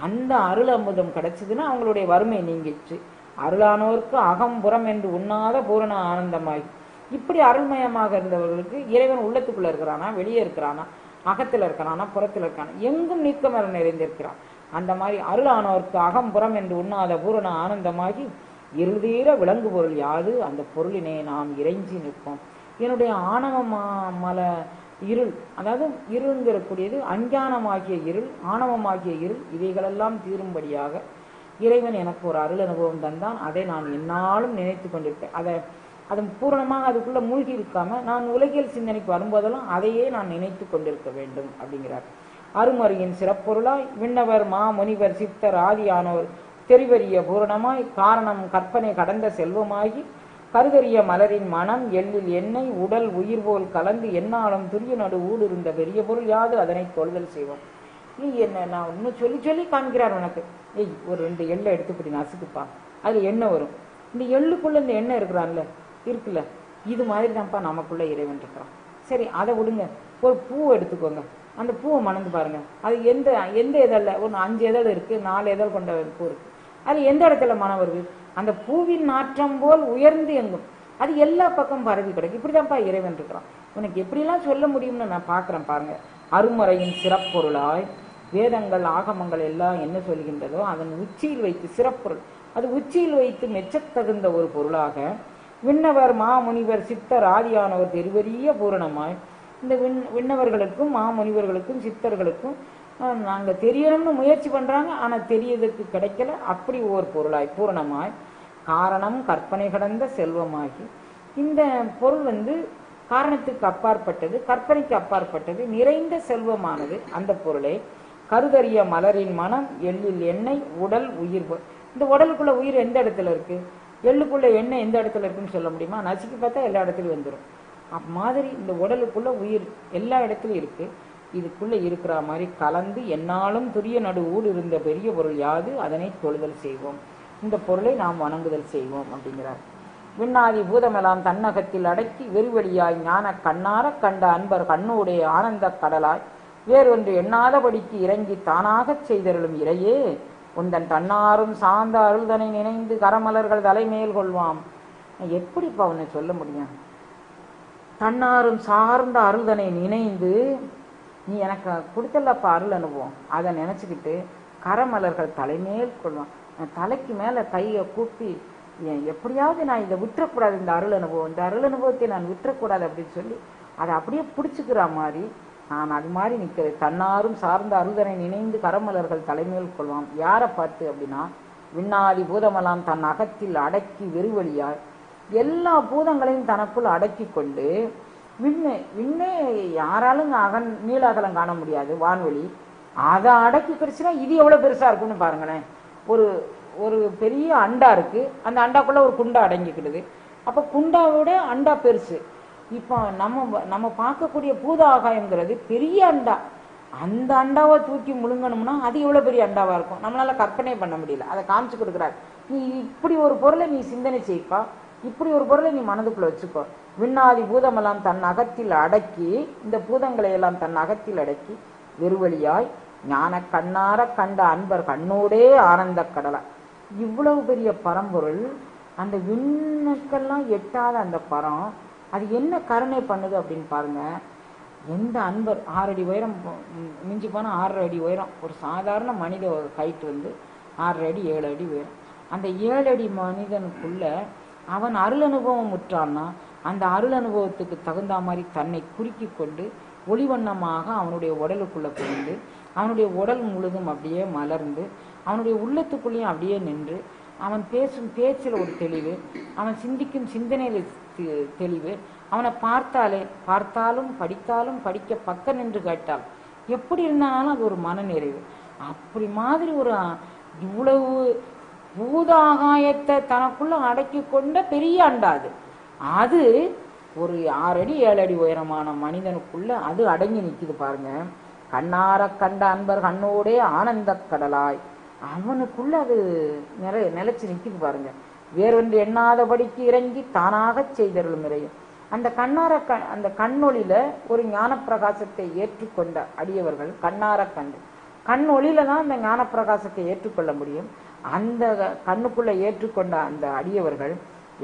அந்த அருள் அமுதம் கிடைச்சதுன்னா அவங்களுடைய வறுமை நீங்கிச்சு. அருளானோருக்கு அகம்புறம் என்று உண்ணாத பூரண ஆனந்தமாகி. இப்படி அருள்மயமாக இருந்தவர்களுக்கு இறைவன் உள்ளத்துக்குள்ள இருக்கிறானா, வெளியே இருக்கிறானா, அகத்தில் இருக்கிறானா, புறத்தில் இருக்கானா, எங்கும் நீக்கமர நிறைந்திருக்கிறான். அந்த மாதிரி அருளானோருக்கு அகம்புறம் என்று உண்ணாத பூரண ஆனந்தமாகி இருதீர விளங்கு பொருள் யாது அந்த பொருளினை நாம் இறைஞ்சி நிற்போம். என்னுடைய ஆணவமல இருள், அதாவது இருள்ங்கிறக்கூடியது அஞ்ஞானமாகிய இருள், ஆணவமாகிய இருள், இவைகளெல்லாம் தீரும்படியாக இறைவன் எனக்கு ஒரு அருள் அனுபவம் தந்தான். அதை நான் என்னாலும் நினைத்து கொண்டிருக்கேன். அது பூரணமாக அதுக்குள்ள மூழ்கி இருக்காம நான் உலகியல் சிந்தனைக்கு வரும்போதெல்லாம் அதையே நான் நினைத்து கொண்டிருக்க வேண்டும் அப்படிங்கிறார். அருமறையின் சிறப்பொருளாய் விண்ணவர் முனிவர் சித்தர் ஆதியானோர் தெரிவறிய பூரணமாய் காரணம் கற்பனை கடந்த செல்வமாகி கருதறிய மலரின் மனம் எள்ளில் எண்ணெய் உடல் உயிர் போல் கலந்து எந்நாளும் துரிய நடு ஊடுருந்த பெரிய பொருள் யாது அதனை தொழுதல் செய்வோம். நீ என்ன நான் இன்னும் சொல்லி சொல்லி காண்கிறார் உனக்கு. ஒரு 2 எள்ளை எடுத்துப்படி நசுக்குப்பா, அது எண்ணெய் வரும். இந்த எள்ளுக்குள்ள இந்த எண்ணெய் இருக்குல்ல, இது மாதிரி தான்ப்பா நமக்குள்ள இறைவன் இருக்கிறான். சரி, அதை விடுங்க. ஒரு பூவை எடுத்துக்கோங்க, அந்த பூவை மணந்து பாருங்க. அது எந்த இதழில் ஒரு 5 இதழ் இருக்கு, 4 இதழ் கொண்ட பூ இருக்கு. அது எந்த இடத்துல மனம் வருது? அந்த பூவின் நாற்றம் போல் உயர்ந்து எங்கும் அது எல்லா பக்கம் பரவி கிடக்கு. இப்படிதான்ப்பா இறைவன் இருக்கிறான். உனக்கு எப்படிலாம் சொல்ல முடியும்னு நான் பார்க்குறேன் பாருங்க. அருமறையின் சிறப்பொருளாய் வேதங்கள் ஆகமங்கள் எல்லாம் என்ன சொல்கின்றதோ அதன் உச்சியில் வைத்து சிறப்பொருள், அது உச்சியில் வைத்து மெச்சத்தகுந்த ஒரு பொருளாக விண்ணவர் முனிவர் சித்தர் ஆதியானவர் தெரிவறிய பூரணமாய் இந்த விண்ணவர்களுக்கும் முனிவர்களுக்கும் சித்தர்களுக்கும் நாங்கள் தெரியணும்னு முயற்சி பண்றாங்க. ஆனால் தெரியறதுக்கு கிடைக்கல. அப்படி ஒரு பொருளாய் பூரணமாய் காரணம் கற்பனை கடந்த செல்வமாகி இந்த பொருள் காரணத்துக்கு அப்பாற்பட்டது, கற்பனைக்கு அப்பாற்பட்டது, நிறைந்த செல்வமானது. அந்த பொருளை கருதறிய மலரின் மனம் எள்ளில் எண்ணெய் உடல் உயிர். இந்த உடலுக்குள்ள உயிர் எந்த இடத்துல இருக்கு? எள்ளுக்குள்ள எண்ணெய் எந்த இடத்துல இருக்குன்னு சொல்ல முடியுமா? நசுக்கி பார்த்தா எல்லா இடத்துலையும் வந்துடும். மாதிரி இந்த உடலுக்குள்ள உயிர் எல்லா இடத்துலையும் இருக்கு. இதுக்குள்ள இருக்கிற மாதிரி கலந்து என்னாலும் துரிய நடு ஊடு இருந்த பெரிய பொருள் யாது அதனை தொழுதல் செய்வோம், இந்த பொருளை நாம் வணங்குதல் செய்வோம் அப்படிங்கிறார். விண்ணாதி பூதமெல்லாம் தன்னகத்தில் அடக்கி வெறுவெளியாய் ஞான கண்ணார கண்ட அன்பர் கண்ணோடைய ஆனந்த கடலாய் வேறொன்று எண்ணாதபடிக்கு இறங்கி தானாகச் செய்தருளும் இறையே உந்தன் தன்னாரும் சார்ந்த அருள்தனை நினைந்து கரமலர்கள் தலைமேல் கொள்வாம். எப்படிப்பா அவனை சொல்ல முடியும்? தன்னாரும் சார்ந்த அருள்தனை நினைந்து நீ எனக்கு கொடுத்தல்லப்பா அருள் அனுபவம், அதை நினைச்சுக்கிட்டு கரமலர்கள் தலைமேல் கொள்வான். தலைக்கு மேல கையை கூப்பி எப்படியாவது நான் இதை விட்டுறக்கூடாது, இந்த அருள் அனுபவத்தை நான் விட்டுறக்கூடாது அப்படின்னு சொல்லி அதை அப்படியே பிடிச்சிக்கிற மாதிரி நான் அது மாதிரி நிற்கிறேன். தன்னாரும் சார்ந்த அருள்தனை நினைந்து கரமலர்கள் தலைமையில் கொள்வான். யாரை பார்த்து அப்படின்னா விண்ணாதி பூதமெல்லாம் தன் அகத்தில் அடக்கி வெறுவழியாய் எல்லா பூதங்களையும் தனக்குள் அடக்கி கொண்டு விண்ணே யாராலும் நீலாகலம் காண முடியாது வான்வெளி, அதை அடக்கி கிடைச்சுன்னா இது எவ்வளவு பெருசா இருக்குன்னு பாருங்களேன். ஒரு பெரிய அண்டா இருக்கு, அந்த அண்டாக்குள்ள ஒரு குண்டா அடங்கிக்கிடுது. அப்ப குண்டாவோட அண்டா பெருசு. இப்போ நம்ம பார்க்கக்கூடிய பூத ஆகாயங்கிறது பெரிய அண்டா, அந்த அண்டாவை தூக்கி முழுங்கணும்னா அது எவ்வளவு பெரிய அண்டாவா இருக்கும், நம்மளால கற்பனை பண்ண முடியல. அதை காமிச்சு கொடுக்குறாரு. நீ இப்படி ஒரு பொருளை நீ சிந்தனை செய்ப்பா, இப்படி ஒரு பொருளை நீ மனதுக்குள்ள வச்சுக்கோ. விண்ணாதி பூதமெல்லாம் தன் அகத்தில் அடக்கி, இந்த பூதங்களை எல்லாம் தன் அகத்தில் அடக்கி வெறுவழியாய் ஞான கண்ணார கண்ட அன்பர் கண்ணோடே ஆனந்த கடலா. இவ்வளவு பெரிய பரம்பொருள், அந்த விண்ணுக்கெல்லாம் எட்டாத அந்த பரம் அது என்ன கருணை பண்ணுது அப்படின்னு பாருங்க. எந்த அன்பர் 6 அடி உயரம், மிஞ்சி போனா 6 அடி உயரம், ஒரு சாதாரண மனித ஹைட் வந்து 6 அடி 7 அடி உயரம். அந்த 7 அடி மனிதனுக்குள்ள அவன் அருள் அனுபவம் முற்றான்னா அந்த அருள் அனுபவத்துக்கு தகுந்த மாதிரி தன்னை குறுக்கி கொண்டு ஒளிவண்ணமாக அவனுடைய உடலுக்குள்ள புரிந்து அவனுடைய உடல் முழுதும் அப்படியே மலர்ந்து அவனுடைய உள்ளத்துக்குள்ளேயும் அப்படியே நின்று அவன் பேசும் பேச்சில் ஒரு தெளிவு, அவன் சிந்திக்கும் சிந்தனையில தெளிவு, அவனை பார்த்தாலும் படித்தாலும் படிக்க பக்கம் நின்று கேட்டால் எப்படி இருந்தாலும் அது ஒரு மன நிறைவு. அப்படி மாதிரி ஒரு இவ்வளவு பூதாகாயத்தை தனக்குள்ள அடக்கி கொண்ட பெரிய அண்டாது அது ஒரு 6 அடி 7 அடி உயரமான மனிதனுக்குள்ள அது அடங்கி நிக்குது பாருங்க. கண்ணார கண்ட அன்பர் கண்ணோடே ஆனந்த கடலாய் அவனுக்குள்ள அது நிலைச்சு நிக்குது பாருங்க. வேறொன்று எண்ணாதபடிக்கு இறங்கி தானாக செய்தருளும் இறையும். அந்த அந்த கண்ணொளியில ஒரு ஞான பிரகாசத்தை ஏற்றுக்கொண்ட அடியவர்கள் கண்ணார கண்ணொளியில தான் அந்த ஞான பிரகாசத்தை ஏற்றுக்கொள்ள முடியும். அந்த கண்ணுக்குள்ள ஏற்றுக்கொண்ட அந்த அடியவர்கள்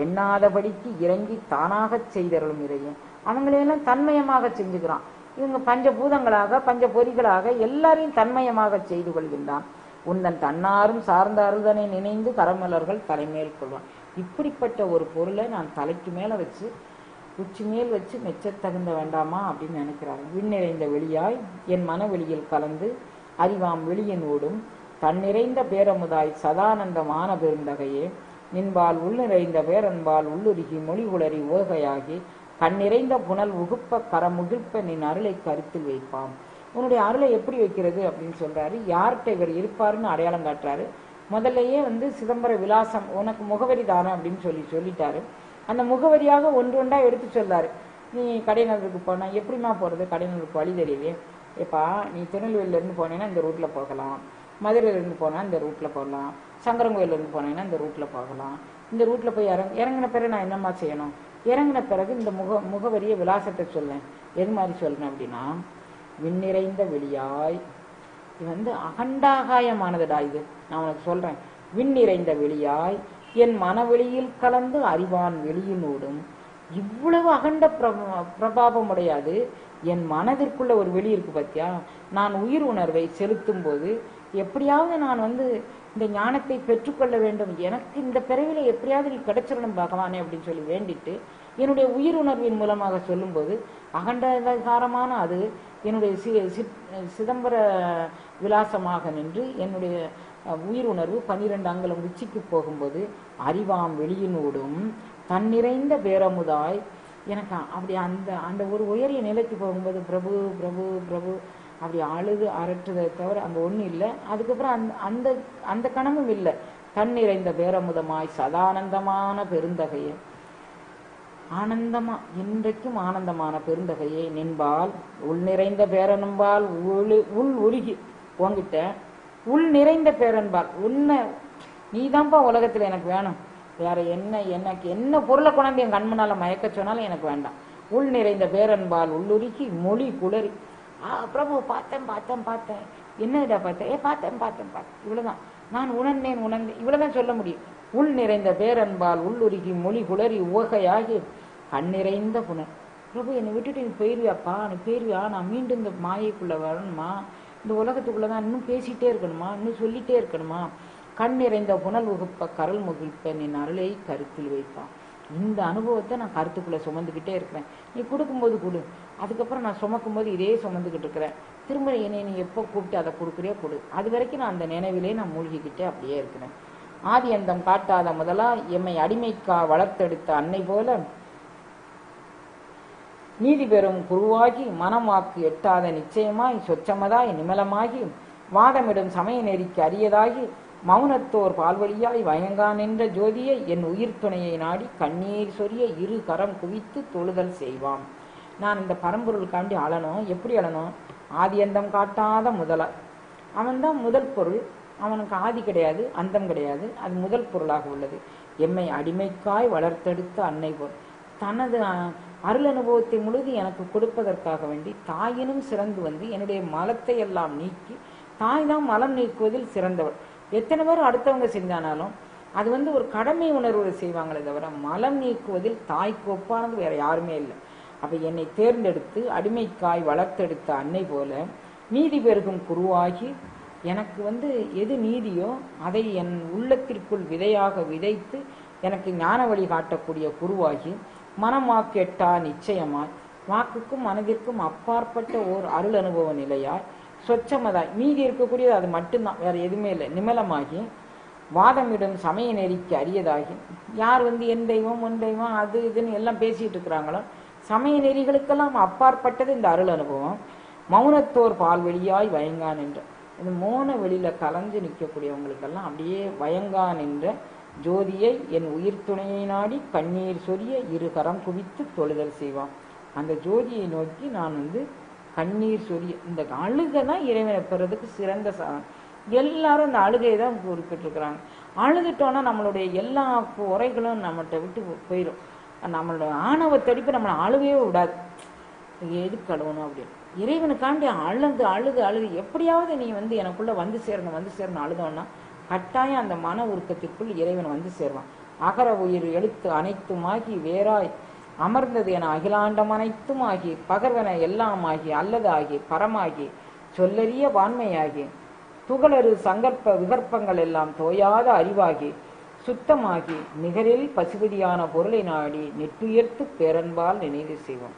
எண்ணாதபடிக்கு இறங்கி தானாக செய்தருளும் இறையும். அவங்களையெல்லாம் தன்மயமாக செஞ்சுக்கிறான். இவங்க பஞ்சபூதங்களாக பஞ்ச பொறிகளாக எல்லாரையும் தன்மயமாக செய்து கொள்கின்றான். உந்தன் தன்னாரும் சார்ந்த அருள்தனை நினைந்து கரமலர்கள் தலைமேல் கொள்வான். இப்படிப்பட்ட ஒரு பொருளை நான் தலைக்கு மேல வச்சு உச்சி மேல் வச்சு மெச்சத்தகுந்த வேண்டாமா அப்படின்னு நினைக்கிறாங்க. விண்ணிறைந்த வெளியாய் என் மன வெளியில் கலந்து அறிவாம் வெளியின் ஓடும் தன் நிறைந்த பேரமுதாய் சதானந்தமான பெருந்தகையே நின்பால் உள்நிறைந்த பேரன்பால் உள்ளுருகி மொழி உளறி ஓகையாகி கண்ணிறைந்த புனல் உகுப்ப கரமுகிழ்ப்ப நின் அருளை கருத்தில் வைப்பாம். உன்னுடைய அருளை எப்படி வைக்கிறது அப்படின்னு சொல்றாரு. யார்கிட்ட இவர் இருப்பாருன்னு அடையாளம் காட்டுறாரு. முதல்லையே சிதம்பர விலாசம் உனக்கு முகவரி தானே அப்படின்னு சொல்லிட்டாரு. அந்த முகவரியாக ஒன்றொன்றா எடுத்து சொல்றாரு. நீ கடைநல்லூருக்கு போனா எப்படிமா போறது, கடைநல்லூருக்கு வழி தெரியலையே, எப்பா நீ திருநெல்வேலியில இருந்து போனேன்னா இந்த ரூட்ல போகலாம், மதுரையில இருந்து போனா இந்த ரூட்ல போகலாம், சங்கரங்கோயில இருந்து போனேன்னா இந்த ரூட்ல போகலாம், இந்த ரூட்ல போய் இறங்கின பிறகு நான் என்னம்மா செய்யணும், இறங்கின பிறகு இந்த முகவரிய விலாசத்தை சொல்லேன். எது மாதிரி சொல்றேன் அப்படின்னா விண்ணிறைந்த வெளியாய் இது அகண்டாகாயமானதுடா. இது நான் உனக்கு சொல்றேன். விண்ணிறைந்த வெளியாய் என் மனவெளியில் கலந்து அறிவான் வெளியினோடும். இவ்வளவு அகண்ட பிரபாவம் உடையாது என் மனதிற்குள்ள ஒரு வெளி இருக்கு பத்தியா. நான் உயிர் உணர்வை செலுத்தும் போது எப்படியாவது நான் இந்த ஞானத்தை பெற்றுக்கொள்ள வேண்டும், எனக்கு இந்த பிறவில எப்படியாவது நீ கிடைச்சிடணும் பகவானே அப்படின்னு சொல்லி வேண்டிட்டு என்னுடைய உயிர் உணர்வின் மூலமாக சொல்லும்போது அகண்டகாரமான அது என்னுடைய சிதம்பர விலாசமாக நின்று என்னுடைய உயிர் உணர்வு 12 அங்குலம் உச்சிக்கு போகும்போது அறிவாம் வெளியினோடும் தன்னிறைந்த பேரமுதாய் எனக்கு அப்படி அந்த ஒரு உயரிய நிலைக்கு போகும்போது பிரபு பிரபு பிரபு அப்படி அழுது அரட்டுதை தவிர அங்க ஒன்றும் இல்லை. அதுக்கப்புறம் அந்த அந்த கணமும் இல்லை. தன்னிறைந்த பேரமுதமாய் சதானந்தமான பெருந்தகையை ஆனந்தமா இன்றைக்கும் ஆனந்தமான பெருந்தகையை நின்பால் உள் நிறைந்த பேரன்பால் உள் உருகி உங்கிட்ட உள் நிறைந்த பேரன்பால் உன்னை நீதான்ப்பா உலகத்துல எனக்கு வேணும், வேற என்ன எனக்கு என்ன பொருளை கொண்டாந்து என் கண்முன்னால மயக்க சொன்னாலும் எனக்கு வேண்டாம். உள் நிறைந்த பேரன்பால் உள்ளுருகி மொழி குளறி பிரபு பார்த்தேன் பார்த்தேன் பார்த்தேன் என்னடா பார்த்தேன் பார்த்தேன் இவ்வளவுதான் நான் உணர்ந்தேன் இவ்வளவுதான் சொல்ல முடியும். உள் நிறைந்த பேரன்பால் உள்ளுருகி மொழி குளறி உவகையாகி கண் நிறைந்த புனர். பிரபு என்னை விட்டுட்டு நீ போயிருவியாப்பா, நீ போயிருவியா, நான் மீண்டும் இந்த மாயைக்குள்ள வரணுமா, இந்த உலகத்துக்குள்ளதான் இன்னும் பேசிட்டே இருக்கணுமா, இன்னும் சொல்லிட்டே இருக்கணுமா, கண் நிறைந்த புனல் உகுப்ப கரல் முகிழ்ப்ப நின் அருளை கருத்தில் வைப்பான். இந்த அனுபவத்தை நான் கருத்துக்குள்ள சுமந்துக்கிட்டே இருக்கிறேன். நீ கொடுக்கும்போது கொடு, அதுக்கப்புறம் நான் சுமக்கும் போது இதே சுமந்துக்கிட்டு இருக்கிறேன். திரும்ப என்னை நீ எப்போ கூப்பிட்டு அதை கொடுக்குறியோ கொடு. அது வரைக்கும் நான் அந்த நினைவிலே நான் மூழ்கிக்கிட்டே அப்படியே இருக்கிறேன். ஆதி அந்தம் காட்டாத முதலா எம்மை அடிமைக்கா வளர்த்தெடுத்த அன்னை போல நீதி பெறும் குருவாகி மனமாக்கு எட்டாத நிச்சயமாய் சொச்சமதாய் நிமலமாகி வாதமிடும் சமய நெறிக்கு அரியதாகி மௌனத்தோர் பால்வழியாய் வயங்கா நின்ற ஜோதியை என் உயிர் துணையை நாடி கண்ணீர் சொரிய இரு கரம் குவித்து தொழுதல் செய்வான். நான் இந்த பரம்பொருளுக்காண்டி அழணும். எப்படி அழணும்? ஆதியந்தம் காட்டாத முதலா, அவன்தான் முதல் பொருள். அவனுக்கு ஆதி கிடையாது, அந்தம் கிடையாது. அது முதல் பொருளாக உள்ளது. எம்மை அடிமைக்காய் வளர்த்தெடுத்த அன்னை போல் தனது அருள் அனுபவத்தை முழுது எனக்கு கொடுப்பதற்காக வேண்டி தாயினும் சிறந்து வந்து என்னுடைய மலத்தை எல்லாம் நீக்கி, தாய் தான் மலம் நீக்குவதில் சிறந்தவள். எத்தனை பேர் அடுத்தவங்க செஞ்சானாலும் அது ஒரு கடமை உணர்வு செய்வாங்களே தவிர மலம் நீக்குவதில் தாய்க்கு ஒப்பானது வேற யாருமே இல்லை. அப்ப என்னை தேர்ந்தெடுத்து அடிமைக்காய் வளர்த்தெடுத்த அன்னை போல நீதி பெருகும் குருவாகி எனக்கு எது நீதியோ அதை என் உள்ளத்திற்குள் விதையாக விதைத்து எனக்கு ஞான வழி காட்டக்கூடிய குருவாகி மனமாக்கு எட்டா நிச்சயமாய் வாக்குக்கும் மனதிற்கும் அப்பாற்பட்ட ஓர் அருள் அனுபவ நிலையாய் சொச்சமதாய் மீதி இருக்கக்கூடியது அது மட்டும்தான், வேற எதுவுமே இல்லை. நிமலமாகி வாதமிடும் சமய நெறிக்கு அரியதாகி யார் என் தெய்வம் உன் தெய்வம் அது இதுன்னு எல்லாம் பேசிட்டு இருக்கிறாங்களோ சமய நெறிகளுக்கெல்லாம் அப்பாற்பட்டது இந்த அருள் அனுபவம். மௌனத்தோர் பால்வெளியாய் வயங்கா நின்ற இந்த மோன வெளியில கலந்து நிற்கக்கூடியவங்களுக்கெல்லாம் அப்படியே வயங்கா நின்ற ஜோதியை என் உயிர் துணையை நாடி கண்ணீர் சொரிய இரு கரம் குவித்து தொழுதல் செய்வான். அந்த ஜோதியை நோக்கி நான் கண்ணீர் சொரிய இந்த அழுகை தான் இறைவனை பெறதுக்கு சிறந்த சாதனம். எல்லாரும் இந்த அழுகையை தான் குறிப்பிட்டிருக்கிறாங்க. அழுதுட்டோன்னா நம்மளுடைய எல்லா உரைகளும் நம்மகிட்ட விட்டு போயிடும். நம்மளோட ஆணவ தடிப்பு நம்மளை அழுவே விடாது. எதுக்கு அழுவணும் அப்படின்னு இறைவனுக்காண்டி அழுது அழுது அழுது எப்படியாவது நீ எனக்குள்ள வந்து சேரணும் அழுதோன்னா கட்டாயம் அந்த மன உருக்கத்திற்குள் இறைவன் சேருவான். அகர உயிர் எழுத்து அனைத்துமாகி வேறாய் அமர்ந்தது என அகிலாண்டம் அனைத்தும் ஆகி பகர்வன எல்லாம் ஆகி அல்லது ஆகி பரமாகி சொல்லறிய வான்மையாகி துகளறு சங்கற்ப விகற்பங்கள் எல்லாம் தோயாத அறிவாகி சுத்தமாகி நிகரில் பசுபதியான பொருளை நாடி நெட்டுயர்த்து பேரன்பால் நினைவு செய்வோம்.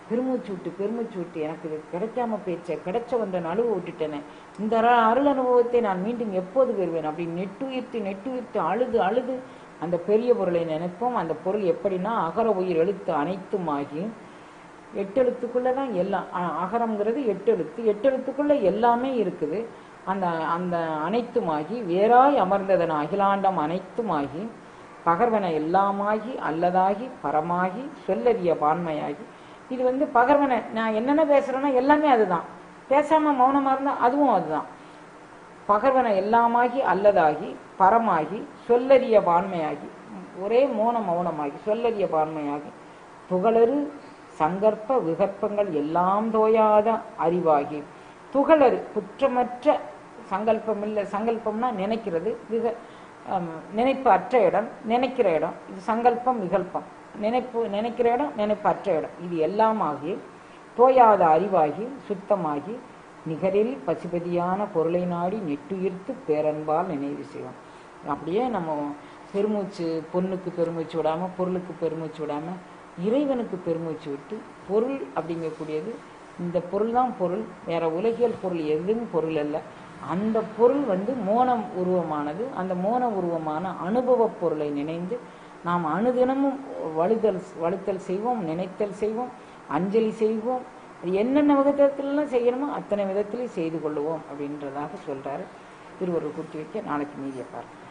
பெருமூச்சு எனக்கு இது கிடைக்காம கிடைச்ச நழுவ விட்டுட்டேனே, இந்த அருள் அனுபவத்தை நான் மீண்டும் எப்போது பெறுவேன் அப்படின்னு நெட்டுயிர்த்து அழுது அழுது அந்த பெரிய பொருளை நினைப்போம். அந்த பொருள் எப்படின்னா அகர உயிர் எழுத்து அனைத்தும் ஆகி 8 எழுத்துக்குள்ளதான் எல்லாம். அகரம்ங்கிறது 8 எழுத்து, 8 எழுத்துக்குள்ள எல்லாமே இருக்குது. அந்த அந்த அனைத்துமாகி வேறாய் அமர்ந்ததன அகிலாண்டம் அனைத்துமாகி பகர்வன எல்லாமாகி அல்லதாகி பரமாகி சொல்லறிய பான்மையாகி. இது பகர்வன நான் என்னென்ன பேசுறேன்னா எல்லாமே அதுதான். பேசாம மௌனமா இருந்தா அதுவும் அதுதான். பகர்வன எல்லாமாகி அல்லதாகி பரமாகி சொல்லறிய பான்மையாகி ஒரே மௌனமாகி சொல்லறிய பான்மையாகி துகளறு சங்கற்ப விகற்பங்கள் எல்லாம் தோயாத அறிவாகி துகளறு குற்றமற்ற சங்கல்பம் இல்லை. சங்கல்பம்னா நினைக்கிறது, நினைப்பு அற்ற இடம், நினைக்கிற இடம். இது சங்கல்பம் விகல்பம். நினைக்கிற இடம், நினைப்பு அற்ற இடம். இது எல்லாம் ஆகி தோயாத அறிவாகி சுத்தமாகி நிகரில் பசுபதியான பொருளை நாடி நெட்டுயிர்த்து பேரன்பால் நினைவு செய்வோம். அப்படியே நம்ம பெருமூச்சு, பொண்ணுக்கு பெருமூச்சு விடாம பொருளுக்கு பெருமூச்சு விடாம இறைவனுக்கு பெருமூச்சு விட்டு பொருள் அப்படிங்கக்கூடியது இந்த பொருள் தான் பொருள், வேற உலகியல் பொருள் எதுவும் பொருள் அல்ல. அந்த பொருள் மோனம் உருவமானது. அந்த மோன உருவமான அனுபவ பொருளை நினைந்து நாம் அனுதினமும் வழுத்தல் செய்வோம், நினைத்தல் செய்வோம், அஞ்சலி செய்வோம். என்னென்ன விதத்திலாம் செய்யணுமோ அத்தனை விதத்திலையும் செய்து கொள்ளுவோம் அப்படின்றதாக சொல்றாரு. திருவருள் கூட்டி வைக்க நாளைக்கு மீதியை பார்ப்போம்.